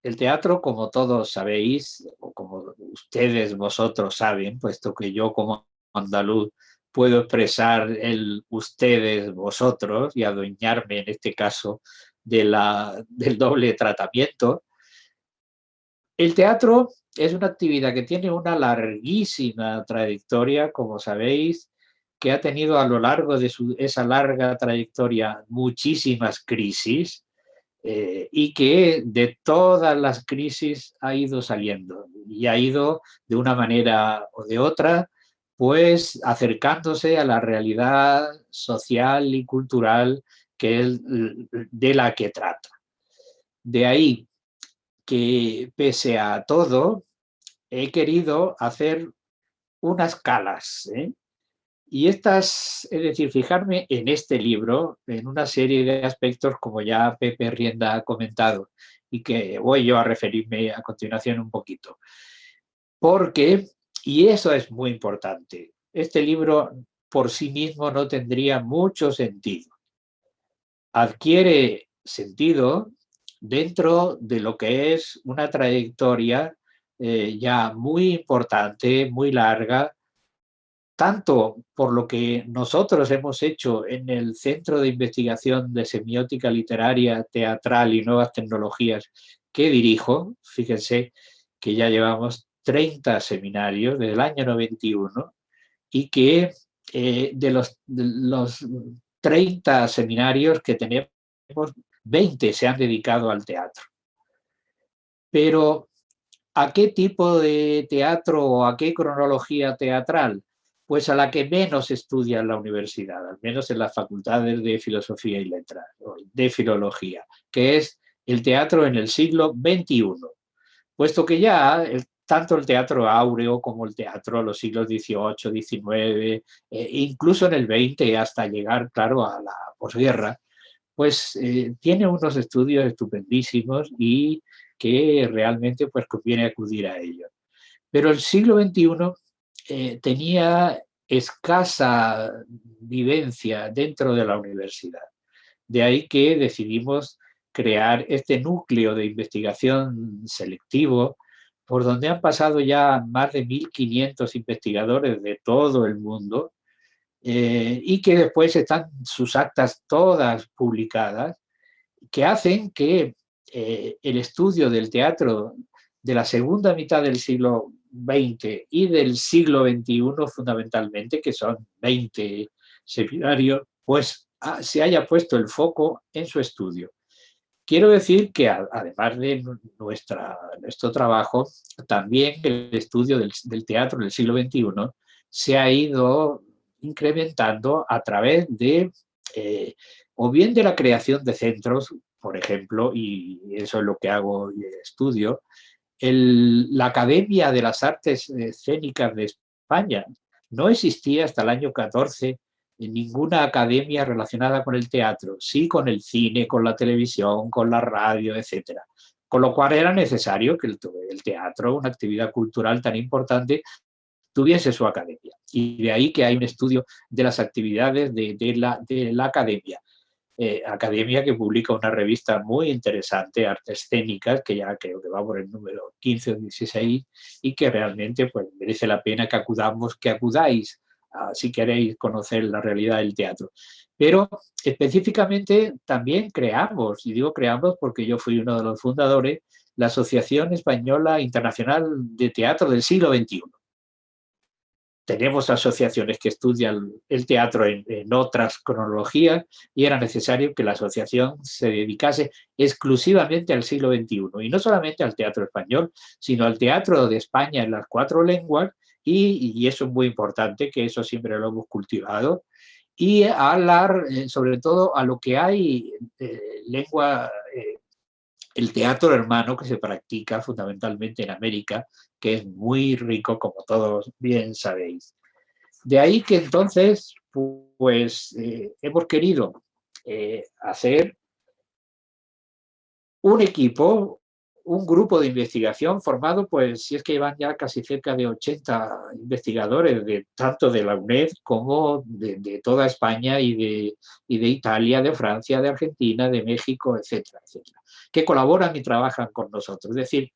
El teatro, como todos sabéis, o como ustedes, vosotros saben, puesto que yo como andaluz puedo expresar el ustedes, vosotros, y adueñarme en este caso del doble tratamiento. El teatro es una actividad que tiene una larguísima trayectoria, como sabéis, que ha tenido a lo largo de esa larga trayectoria muchísimas crisis, y que de todas las crisis ha ido saliendo y ha ido de una manera o de otra, pues acercándose a la realidad social y cultural que es de la que trata. De ahí que, pese a todo, he querido hacer unas calas, y estas, es decir, fijarme en este libro, en una serie de aspectos, como ya Pepe Rienda ha comentado, y que voy yo a referirme a continuación un poquito. Porque, y eso es muy importante, este libro por sí mismo no tendría mucho sentido. Adquiere sentido dentro de lo que es una trayectoria ya muy importante, muy larga, tanto por lo que nosotros hemos hecho en el Centro de Investigación de Semiótica Literaria, Teatral y Nuevas Tecnologías que dirijo. Fíjense que ya llevamos 30 seminarios desde el año 91, y que de los 30 seminarios que tenemos, 20 se han dedicado al teatro. Pero, ¿a qué tipo de teatro o a qué cronología teatral? Pues a la que menos estudia en la universidad, al menos en las facultades de Filosofía y Letras, de Filología, que es el teatro en el siglo XXI, puesto que ya tanto el teatro áureo como el teatro de los siglos XVIII, XIX, incluso en el XX, hasta llegar, claro, a la posguerra, pues tiene unos estudios estupendísimos y que realmente pues conviene acudir a ellos. Pero el siglo XXI tenía escasa vivencia dentro de la universidad. De ahí que decidimos crear este núcleo de investigación selectivo, por donde han pasado ya más de 1.500 investigadores de todo el mundo, y que después están sus actas todas publicadas, que hacen que el estudio del teatro de la segunda mitad del siglo XX y del siglo XXI fundamentalmente, que son 20 seminarios, pues se haya puesto el foco en su estudio. Quiero decir que además de nuestro trabajo, también el estudio del teatro del siglo XXI se ha ido incrementando a través de, o bien de la creación de centros, por ejemplo, y eso es lo que hago y estudio, la Academia de las Artes Escénicas de España. No existía hasta el año 14 ninguna academia relacionada con el teatro, sí con el cine, con la televisión, con la radio, etc. Con lo cual era necesario que el teatro, una actividad cultural tan importante, tuviese su academia. Y de ahí que hay un estudio de las actividades de la academia. Academia que publica una revista muy interesante, Artes Escénicas, que ya creo que va por el número 15 o 16, y que realmente pues, merece la pena que acudáis si queréis conocer la realidad del teatro. Pero específicamente también creamos, y digo creamos porque yo fui uno de los fundadores, la Asociación Española Internacional de Teatro del siglo XXI. tenemos asociaciones que estudian el teatro en otras cronologías y era necesario que la asociación se dedicase exclusivamente al siglo XXI y no solamente al teatro español, sino al teatro de España en las 4 lenguas y eso es muy importante, que eso siempre lo hemos cultivado, y a hablar sobre todo a lo que hay lengua, el teatro hermano que se practica fundamentalmente en América, que es muy rico, como todos bien sabéis. De ahí que entonces, pues, hemos querido hacer un equipo, un grupo de investigación formado, pues, si es que van ya casi cerca de 80 investigadores, tanto de la UNED como de toda España y de Italia, de Francia, de Argentina, de México, etcétera, etcétera, que colaboran y trabajan con nosotros. Es decir,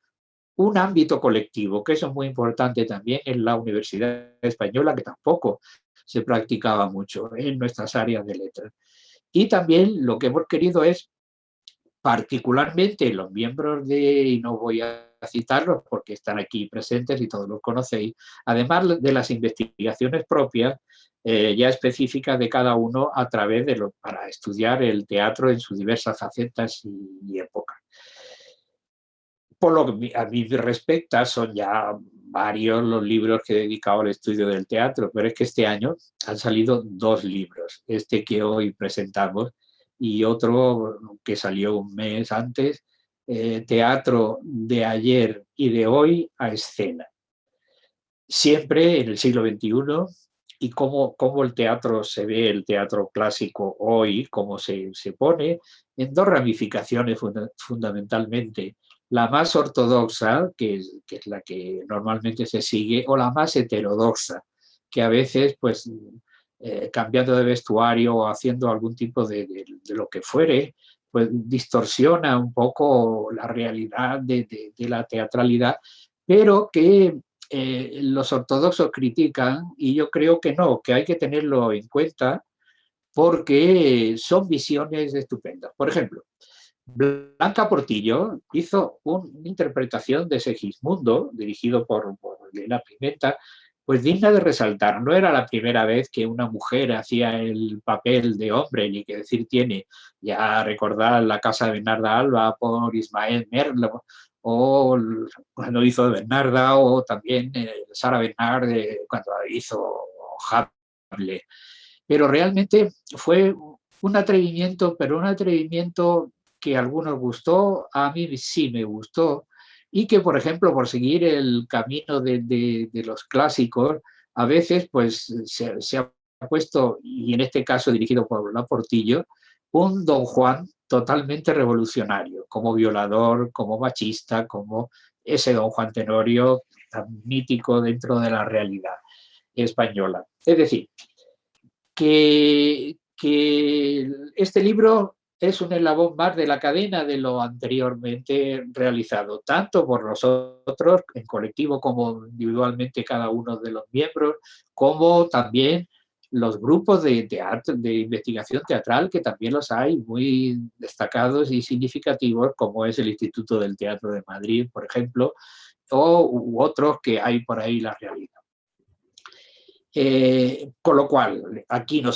un ámbito colectivo, que eso es muy importante también en la Universidad Española, que tampoco se practicaba mucho en nuestras áreas de letras. Y también lo que hemos querido es, particularmente los miembros y no voy a citarlos porque están aquí presentes y todos los conocéis, además de las investigaciones propias, ya específicas de cada uno a través para estudiar el teatro en sus diversas facetas y épocas. Por lo que a mí respecta, son ya varios los libros que he dedicado al estudio del teatro, pero es que este año han salido 2 libros, este que hoy presentamos y otro que salió un mes antes, Teatro de ayer y de hoy a escena. Siempre en el siglo XXI y cómo el teatro se ve, el teatro clásico hoy, cómo se pone en 2 ramificaciones fundamentalmente. La más ortodoxa, que es la que normalmente se sigue, o la más heterodoxa, que a veces, pues, cambiando de vestuario o haciendo algún tipo de lo que fuere, pues distorsiona un poco la realidad de la teatralidad, pero que los ortodoxos critican y yo creo que no, que hay que tenerlo en cuenta porque son visiones estupendas. Por ejemplo, Blanca Portillo hizo una interpretación de Segismundo, dirigido por Elena Pimenta, pues digna de resaltar. No era la primera vez que una mujer hacía el papel de hombre, ni que decir tiene. Ya recordar La casa de Bernarda Alba por Ismael Merlo, o cuando hizo Bernarda, o también Sara Bernard cuando hizo Hamlet. Pero realmente fue un atrevimiento, pero un atrevimiento que a algunos gustó, a mí sí me gustó, y que, por ejemplo, por seguir el camino de los clásicos, a veces pues se ha puesto, y en este caso dirigido por La Portillo, un Don Juan totalmente revolucionario, como violador, como machista, como ese Don Juan Tenorio tan mítico dentro de la realidad española. Es decir, que este libro es un eslabón más de la cadena de lo anteriormente realizado, tanto por nosotros en colectivo como individualmente cada uno de los miembros, como también los grupos de teatro, de investigación teatral, que también los hay muy destacados y significativos, como es el Instituto del Teatro de Madrid, por ejemplo, u otros que hay por ahí la realidad. Con lo cual, aquí no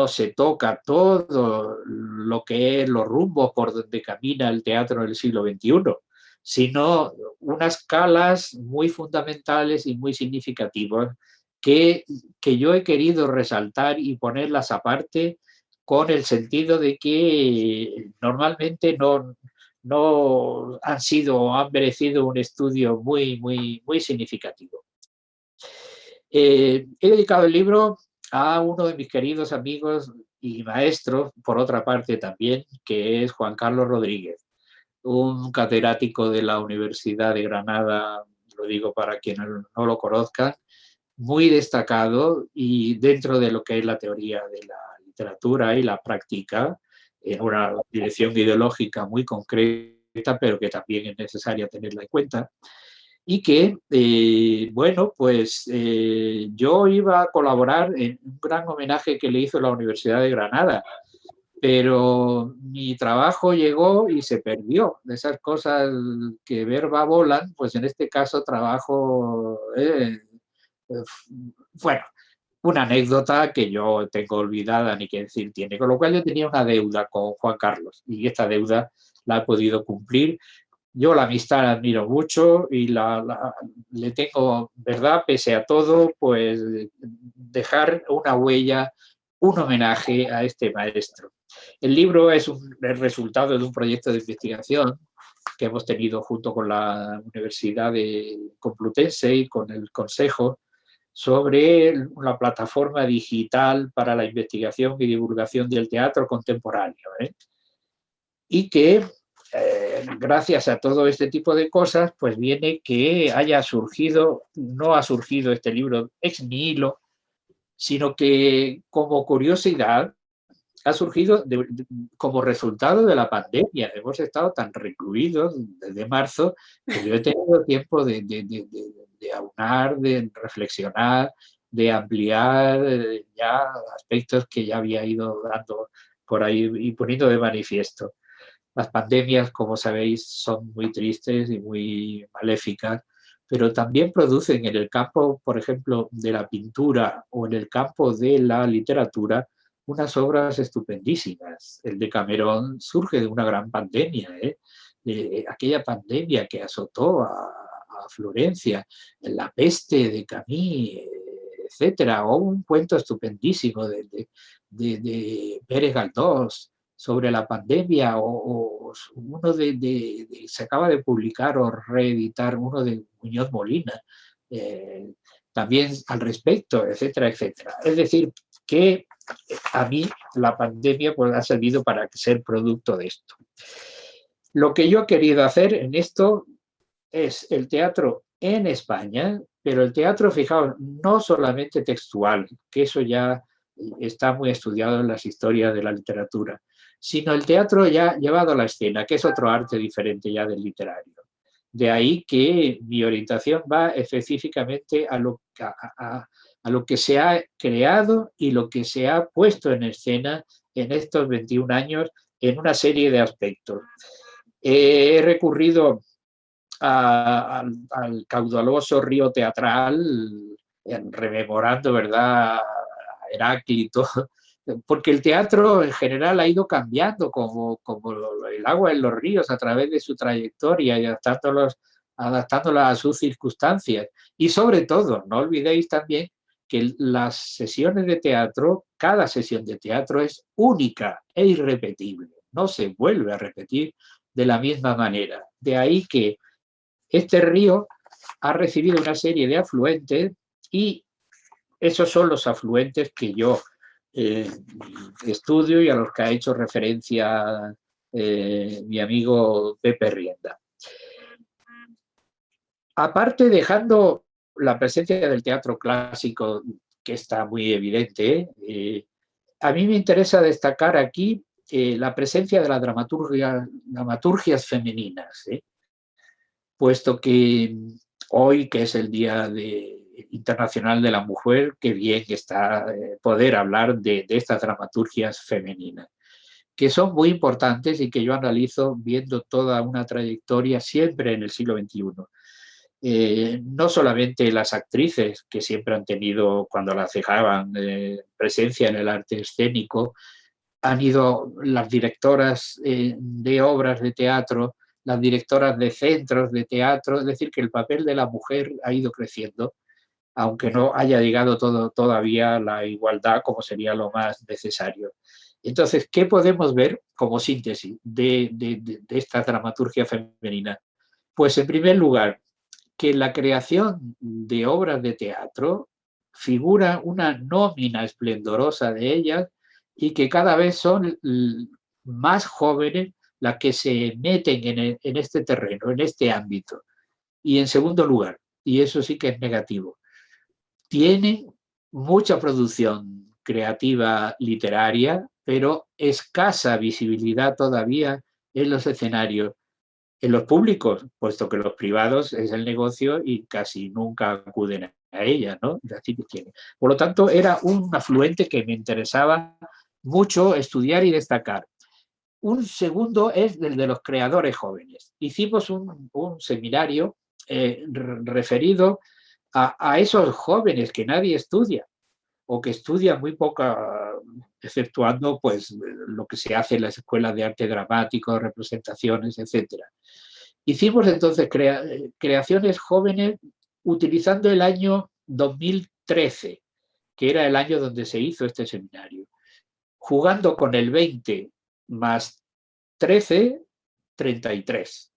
se toca todo lo que es los rumbos por donde camina el teatro en el siglo XXI, sino unas calas muy fundamentales y muy significativas que yo he querido resaltar y ponerlas aparte con el sentido de que normalmente no han sido o han merecido un estudio muy, muy, muy significativo. He dedicado el libro a uno de mis queridos amigos y maestros, por otra parte también, que es Juan Carlos Rodríguez, un catedrático de la Universidad de Granada, lo digo para quienes no lo conozcan, muy destacado y dentro de lo que es la teoría de la literatura y la práctica, en una dirección ideológica muy concreta, pero que también es necesaria tenerla en cuenta. Y que, bueno, pues yo iba a colaborar en un gran homenaje que le hizo la Universidad de Granada, pero mi trabajo llegó y se perdió. De esas cosas que verba volan, pues en este caso trabajo Bueno, una anécdota que yo tengo olvidada, ni que decir tiene, con lo cual yo tenía una deuda con Juan Carlos y esta deuda la he podido cumplir. Yo la amistad la admiro mucho y le tengo, ¿verdad?, pese a todo, pues dejar una huella, un homenaje a este maestro. El libro es el resultado de un proyecto de investigación que hemos tenido junto con la Universidad Complutense y con el Consejo sobre una plataforma digital para la investigación y divulgación del teatro contemporáneo, y que gracias a todo este tipo de cosas, pues viene que haya surgido, no ha surgido este libro ex nihilo, sino que como curiosidad ha surgido como resultado de la pandemia. Hemos estado tan recluidos desde marzo que yo he tenido tiempo de aunar, de reflexionar, de ampliar ya aspectos que ya había ido dando por ahí y poniendo de manifiesto. Las pandemias, como sabéis, son muy tristes y muy maléficas, pero también producen en el campo, por ejemplo, de la pintura o en el campo de la literatura, unas obras estupendísimas. El Decamerón surge de una gran pandemia, de aquella pandemia que azotó a Florencia, la peste de Camille, etcétera, o un cuento estupendísimo de Pérez Galdós sobre la pandemia, o uno se acaba de publicar o reeditar uno de Muñoz Molina, también al respecto, etcétera, etcétera. Es decir, que a mí la pandemia pues, ha servido para ser producto de esto. Lo que yo he querido hacer en esto es el teatro en España, pero el teatro, fijaos, no solamente textual, que eso ya está muy estudiado en las historias de la literatura, sino el teatro ya llevado a la escena, que es otro arte diferente ya del literario. De ahí que mi orientación va específicamente a lo que se ha creado y lo que se ha puesto en escena en estos 21 años en una serie de aspectos. He recurrido al caudaloso río teatral, rememorando, ¿verdad?, a Heráclito, porque el teatro en general ha ido cambiando como el agua en los ríos a través de su trayectoria y adaptándola a sus circunstancias. Y sobre todo, no olvidéis también que las sesiones de teatro, cada sesión de teatro es única e irrepetible, no se vuelve a repetir de la misma manera. De ahí que este río ha recibido una serie de afluentes y esos son los afluentes que yo estudio y a los que ha hecho referencia mi amigo Pepe Rienda. Aparte, dejando la presencia del teatro clásico, que está muy evidente, a mí me interesa destacar aquí la presencia de las dramaturgias femeninas, puesto que hoy, que es el Día Internacional de la Mujer, qué bien está poder hablar de estas dramaturgias femeninas, que son muy importantes y que yo analizo viendo toda una trayectoria siempre en el siglo XXI. No solamente las actrices, que siempre han tenido, cuando las dejaban, presencia en el arte escénico, han ido las directoras de obras de teatro, las directoras de centros de teatro, es decir, que el papel de la mujer ha ido creciendo, aunque no haya llegado todavía la igualdad como sería lo más necesario. Entonces, ¿qué podemos ver como síntesis de esta dramaturgia femenina? Pues, en primer lugar, que en la creación de obras de teatro figura una nómina esplendorosa de ellas y que cada vez son más jóvenes las que se meten en este terreno, en este ámbito. Y en segundo lugar, y eso sí que es negativo, tienen mucha producción creativa literaria, pero escasa visibilidad todavía en los escenarios, en los públicos, puesto que los privados es el negocio y casi nunca acuden a ella, ¿no? Así que tiene. Por lo tanto, era un afluente que me interesaba mucho estudiar y destacar. Un segundo es el de los creadores jóvenes. Hicimos un seminario referido a esos jóvenes que nadie estudia o que estudian muy poca, exceptuando pues, lo que se hace en las escuelas de arte dramático, representaciones, etc. Hicimos entonces creaciones jóvenes utilizando el año 2013, que era el año donde se hizo este seminario, jugando con el 20 más 13, 33.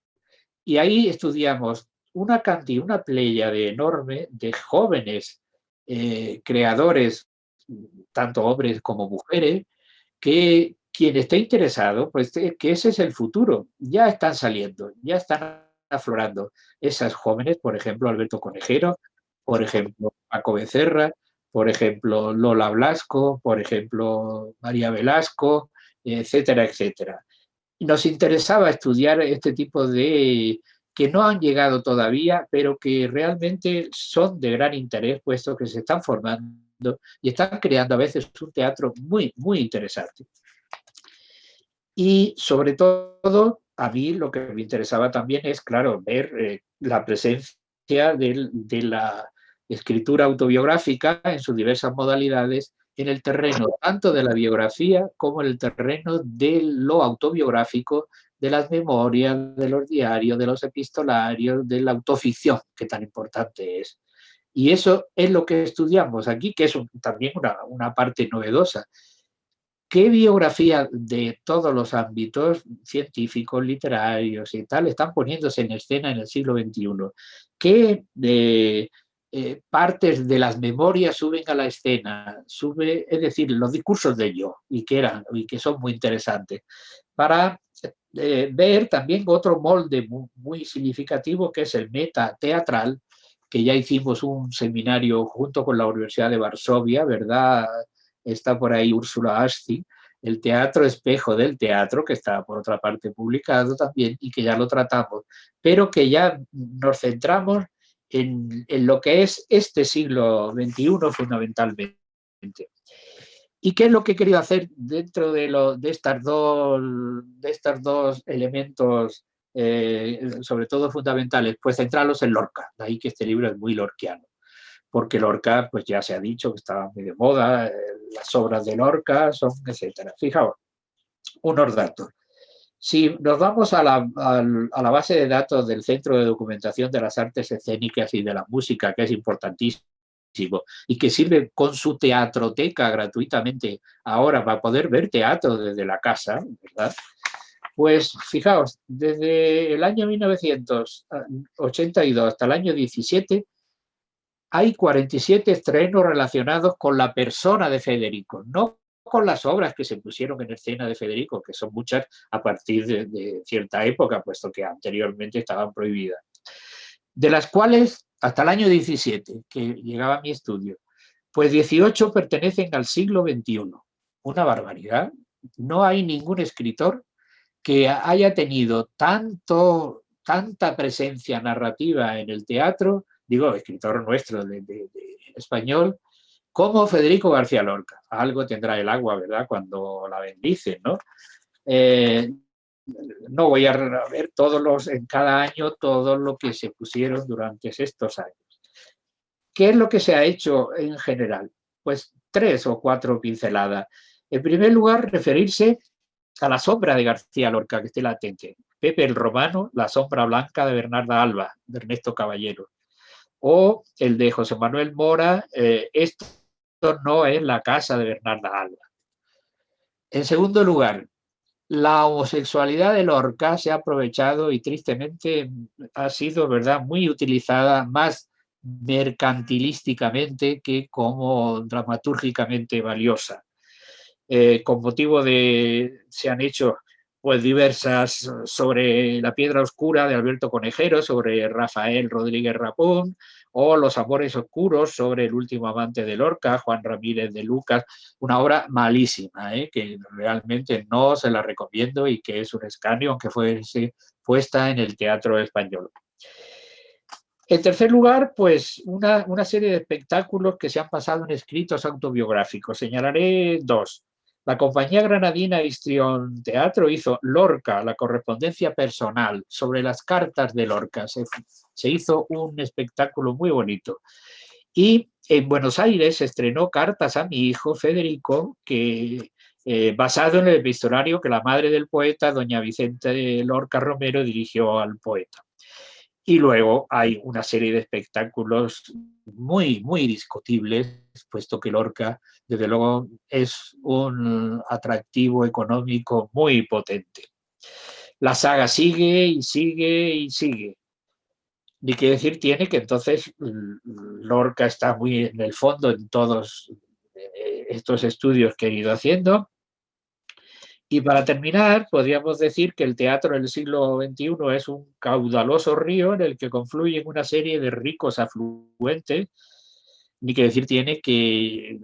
Y ahí estudiamos una cantidad, una pléyade enorme de jóvenes creadores, tanto hombres como mujeres, que quien esté interesado, pues que ese es el futuro. Ya están saliendo, ya están aflorando esas jóvenes, por ejemplo, Alberto Conejero, por ejemplo, Paco Becerra, por ejemplo, Lola Blasco, por ejemplo, María Velasco, etcétera, etcétera. Nos interesaba estudiar este tipo de que no han llegado todavía, pero que realmente son de gran interés, puesto que se están formando y están creando a veces un teatro muy, muy interesante. Y sobre todo, a mí lo que me interesaba también es, claro, ver la presencia de la escritura autobiográfica en sus diversas modalidades en el terreno tanto de la biografía como en el terreno de lo autobiográfico, de las memorias, de los diarios, de los epistolarios, de la autoficción, que tan importante es. Y eso es lo que estudiamos aquí, que es también una parte novedosa. ¿Qué biografía de todos los ámbitos científicos, literarios y tal están poniéndose en escena en el siglo XXI? ¿Qué partes de las memorias suben a la escena? Es decir, los discursos de yo, y que son muy interesantes, para ver también otro molde muy significativo, que es el meta teatral, que ya hicimos un seminario junto con la Universidad de Varsovia, ¿verdad? Está por ahí Úrsula Asti, el teatro espejo del teatro, que está por otra parte publicado también y que ya lo tratamos, pero que ya nos centramos en lo que es este siglo XXI fundamentalmente. ¿Y qué es lo que he querido hacer dentro de estos dos elementos, sobre todo fundamentales? Pues centrarlos en Lorca, de ahí que este libro es muy lorquiano. Porque Lorca, pues ya se ha dicho que estaba muy de moda, las obras de Lorca son, etcétera. Fijaos, unos datos. Si nos vamos a la base de datos del Centro de Documentación de las Artes Escénicas y de la Música, que es importantísimo, y que sirve con su teatroteca gratuitamente ahora para poder ver teatro desde la casa, ¿verdad? Pues fijaos, desde el año 1982 hasta el año 17, hay 47 estrenos relacionados con la persona de Federico, no con las obras que se pusieron en escena de Federico, que son muchas a partir de cierta época, puesto que anteriormente estaban prohibidas. De las cuales, hasta el año 17, que llegaba a mi estudio, pues 18 pertenecen al siglo XXI. Una barbaridad. No hay ningún escritor que haya tenido tanta presencia narrativa en el teatro, digo, escritor nuestro de español, como Federico García Lorca. Algo tendrá el agua, ¿verdad?, cuando la bendicen, ¿no? No voy a ver en cada año todo lo que se pusieron durante estos años. ¿Qué es lo que se ha hecho en general? Pues 3 o 4 pinceladas. En primer lugar, referirse a la sombra de García Lorca, que esté latente. Pepe el Romano, La sombra blanca de Bernarda Alba, de Ernesto Caballero. O el de José Manuel Mora, Esto no es la casa de Bernarda Alba. En segundo lugar, la homosexualidad de Lorca se ha aprovechado y tristemente ha sido, ¿verdad?, muy utilizada más mercantilísticamente que como dramatúrgicamente valiosa. Con motivo se han hecho pues diversas sobre La piedra oscura de Alberto Conejero, sobre Rafael Rodríguez Rapón, o Los amores oscuros sobre El último amante de Lorca, Juan Ramírez de Lucas, una obra malísima, que realmente no se la recomiendo y que es un escarnio, aunque fuese puesta en el teatro español. En tercer lugar, pues una serie de espectáculos que se han pasado en escritos autobiográficos. Señalaré 2. La compañía granadina Histrión Teatro hizo Lorca, la correspondencia personal, sobre las cartas de Lorca. Se hizo un espectáculo muy bonito. Y en Buenos Aires se estrenó Cartas a mi hijo Federico, que basado en el epistolario que la madre del poeta, doña Vicente Lorca Romero, dirigió al poeta. Y luego hay una serie de espectáculos muy, muy discutibles, puesto que Lorca, desde luego, es un atractivo económico muy potente. La saga sigue y sigue y sigue. Ni que decir tiene que entonces Lorca está muy en el fondo en todos estos estudios que he ido haciendo. Y para terminar, podríamos decir que el teatro del siglo XXI es un caudaloso río en el que confluyen una serie de ricos afluentes, ni que decir tiene que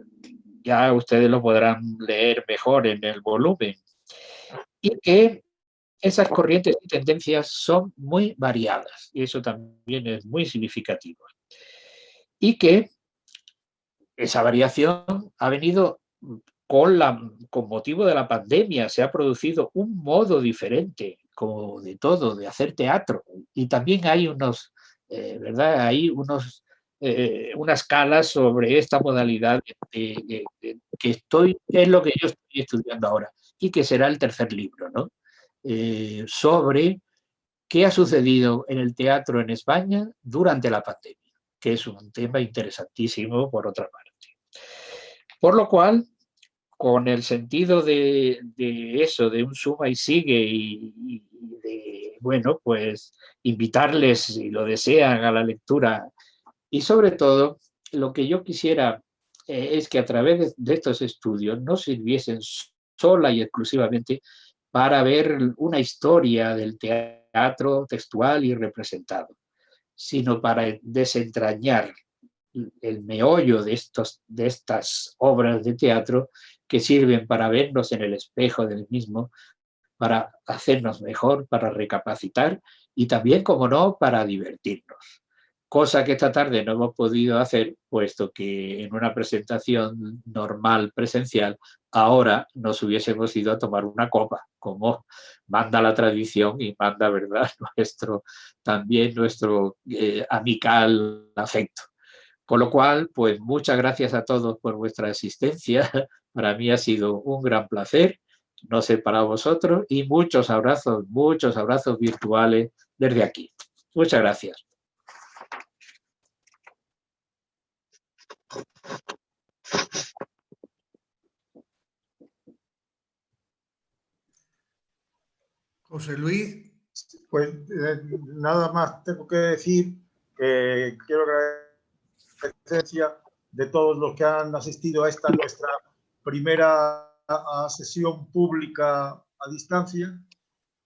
ya ustedes lo podrán leer mejor en el volumen, y que esas corrientes y tendencias son muy variadas, y eso también es muy significativo. Y que esa variación ha venido con motivo de la pandemia, se ha producido un modo diferente, como de todo, de hacer teatro. Y también hay ¿verdad? Hay una escala sobre esta modalidad que es lo que yo estoy estudiando ahora y que será el tercer libro, ¿no? Sobre qué ha sucedido en el teatro en España durante la pandemia, que es un tema interesantísimo por otra parte. Por lo cual, con el sentido de eso, de un suma y sigue y de, bueno, pues invitarles, si lo desean, a la lectura. Y sobre todo, lo que yo quisiera es que a través de estos estudios no sirviesen sola y exclusivamente para ver una historia del teatro textual y representado, sino para desentrañar el meollo de estas obras de teatro que sirven para vernos en el espejo del mismo, para hacernos mejor, para recapacitar y también, como no, para divertirnos. Cosa que esta tarde no hemos podido hacer, puesto que en una presentación normal presencial, ahora nos hubiésemos ido a tomar una copa, como manda la tradición y manda, ¿verdad?, también nuestro amical afecto. Con lo cual, pues muchas gracias a todos por vuestra asistencia. Para mí ha sido un gran placer, no sé para vosotros, y muchos abrazos virtuales desde aquí. Muchas gracias. José Luis. Pues nada más tengo que decir que quiero agradecer la presencia de todos los que han asistido a esta nuestra primera sesión pública a distancia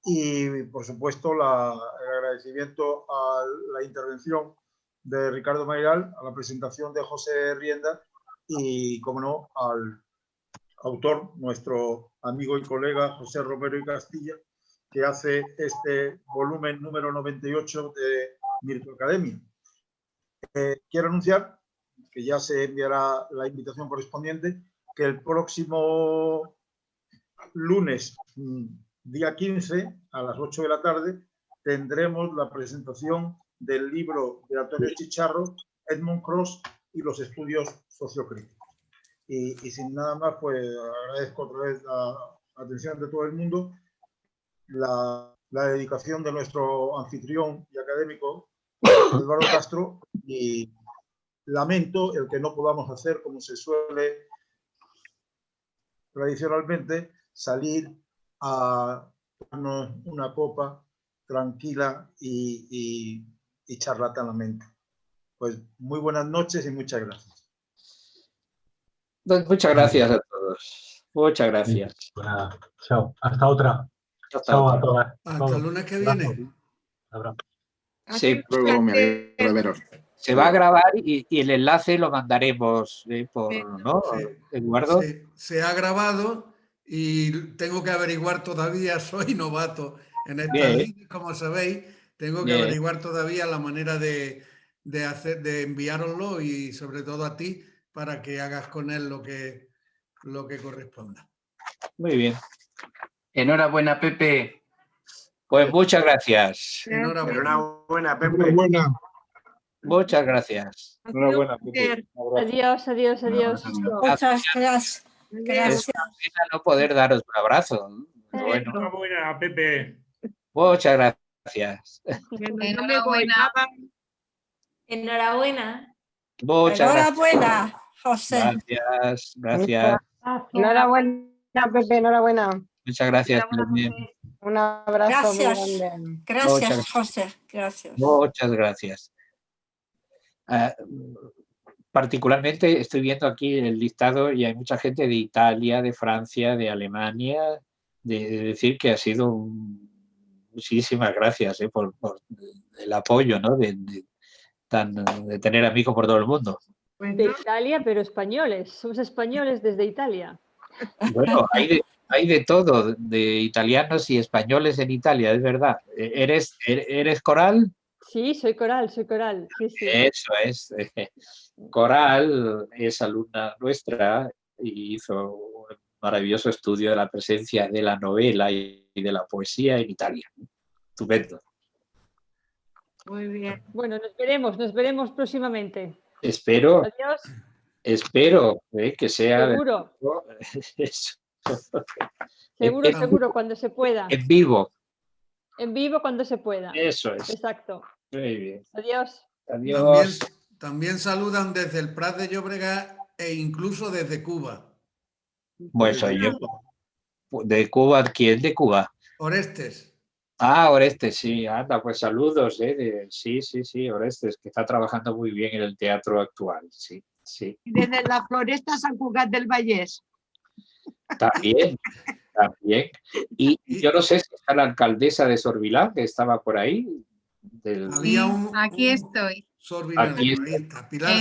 y, por supuesto, el agradecimiento a la intervención de Ricardo Mayral, a la presentación de José Rienda y, como no, al autor, nuestro amigo y colega José Romero y Castilla, que hace este volumen número 98 de Mirto Academia. Quiero anunciar que ya se enviará la invitación correspondiente, que el próximo lunes, día 15, a las 8 de la tarde, tendremos la presentación del libro de Antonio Chicharro, Edmund Cross y los estudios sociocríticos. Y sin nada más, pues agradezco otra vez la atención de todo el mundo, la dedicación de nuestro anfitrión y académico, Eduardo Castro, y lamento el que no podamos hacer, como se suele tradicionalmente, salir a tomarnos una copa tranquila y charlatanamente. Pues muy buenas noches y muchas gracias. Muchas gracias a todos. Muchas gracias. Sí, bueno, chao. Hasta otra. Hasta Chao otra. a todas. Hasta el lunes que viene. Abrazo. Luego me alegro de veros. Se va a grabar y el enlace lo mandaremos ¿no? Sí, Eduardo. se ha grabado y tengo que averiguar todavía, soy novato en estas líneas, como sabéis, tengo que averiguar todavía la manera de enviároslo y sobre todo a ti para que hagas con él lo que corresponda. Muy bien. Enhorabuena, Pepe. Pues muchas gracias. Enhorabuena, Pepe. Enhorabuena. Muchas gracias. Enhorabuena, Pepe. Un abrazo. Adiós, adiós, adiós. Muchas gracias. Es Gracias. una pena no poder daros un abrazo. Pero bueno, Enhorabuena, Pepe. muchas gracias. Enhorabuena. Enhorabuena. Muchas gracias. Enhorabuena, José. Gracias, gracias. Enhorabuena, Pepe, enhorabuena. Muchas gracias. Carmen. Un abrazo muy Gracias. grande. Gracias, José. Gracias. Muchas gracias. Particularmente estoy viendo aquí el listado y hay mucha gente de Italia, de Francia, de Alemania, de decir que ha sido muchísimas gracias por el apoyo, ¿no? de tener amigos por todo el mundo. De Italia, pero españoles. Somos españoles desde Italia. Bueno, hay de todo, de italianos y españoles en Italia, es verdad. ¿Eres Coral? Sí, soy Coral, soy Coral. Sí, sí. Eso es. Coral es alumna nuestra y hizo un maravilloso estudio de la presencia de la novela y de la poesía en Italia. Estupendo. Muy bien. Bueno, nos veremos próximamente. Espero Adiós. que sea... Seguro. Eso. Seguro, cuando se pueda. En vivo. En vivo cuando se pueda. Eso es. Exacto. Muy bien. Adiós. Adiós. También saludan desde el Prat de Llobregat e incluso desde Cuba. Pues soy yo. ¿De Cuba? ¿Quién de Cuba? Orestes. Ah, Orestes, sí. Anda, pues saludos. Sí, Orestes, que está trabajando muy bien en el teatro actual. Sí. Desde la Floresta San Cugat del Vallés. También. Y yo no sé si está la alcaldesa de Sorbilán, que estaba por ahí. Aquí estoy. Aquí está. Pilar.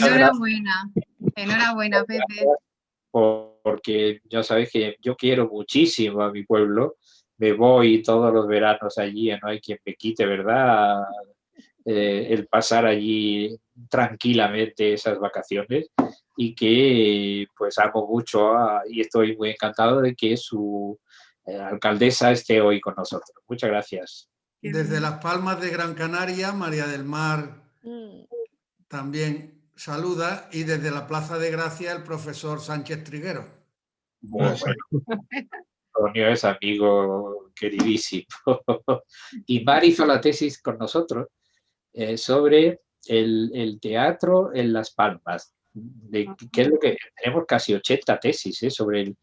Enhorabuena, Pepe. Porque ya sabes que yo quiero muchísimo a mi pueblo. Me voy todos los veranos allí, no hay quien me quite, ¿verdad? El pasar allí tranquilamente esas vacaciones y que pues amo mucho y estoy muy encantado de que su alcaldesa esté hoy con nosotros. Muchas gracias. Desde Las Palmas de Gran Canaria, María del Mar también saluda y desde la Plaza de Gracia el profesor Sánchez Triguero. Bueno, Antonio es amigo queridísimo. Y Mar hizo la tesis con nosotros sobre el teatro en Las Palmas. ¿Qué es lo que tenemos? Casi 80 tesis sobre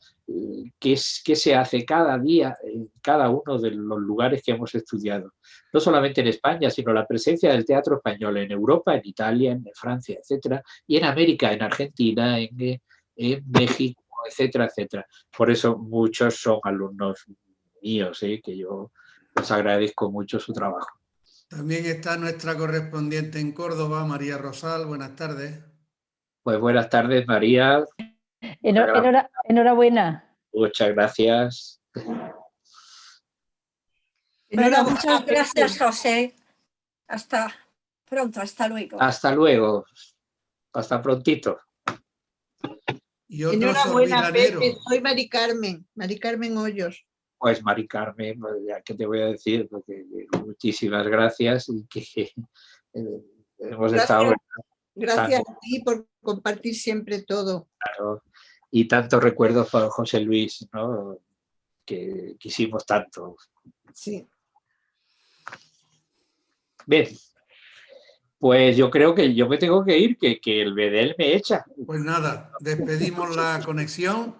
qué se hace cada día en cada uno de los lugares que hemos estudiado. No solamente en España, sino la presencia del teatro español en Europa, en Italia, en Francia, etcétera, y en América, en Argentina, en México, etcétera, etcétera. Por eso muchos son alumnos míos, que yo les agradezco mucho su trabajo. También está nuestra correspondiente en Córdoba, María Rosal. Buenas tardes. Pues buenas tardes, María. Enhorabuena. Muchas gracias. Muchas gracias, José. Hasta pronto, hasta luego. Hasta luego. Hasta prontito. Y otro Enhorabuena, sorbidanero. Pepe. Soy Mari Carmen Hoyos. Pues Mari Carmen, ya que te voy a decir, porque muchísimas gracias y que hemos estado... Gracias a ti por compartir siempre todo. Claro, y tantos recuerdos para José Luis, ¿no? Que quisimos tanto. Sí. Bien, pues yo creo que yo me tengo que ir, que el Bedel me echa. Pues nada, despedimos la conexión.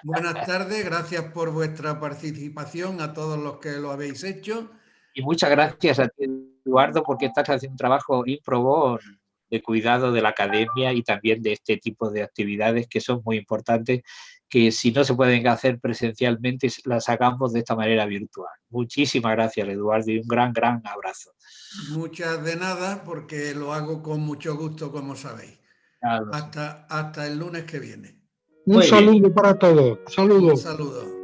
Buenas tardes, gracias por vuestra participación a todos los que lo habéis hecho. Y muchas gracias a ti, Eduardo, porque estás haciendo un trabajo ímprobo de cuidado de la academia y también de este tipo de actividades que son muy importantes, que si no se pueden hacer presencialmente, las hagamos de esta manera virtual. Muchísimas gracias, Eduardo, y un gran abrazo. Muchas de nada, porque lo hago con mucho gusto, como sabéis. Claro. Hasta el lunes que viene. Un saludo para todos. Saludos. Un saludo.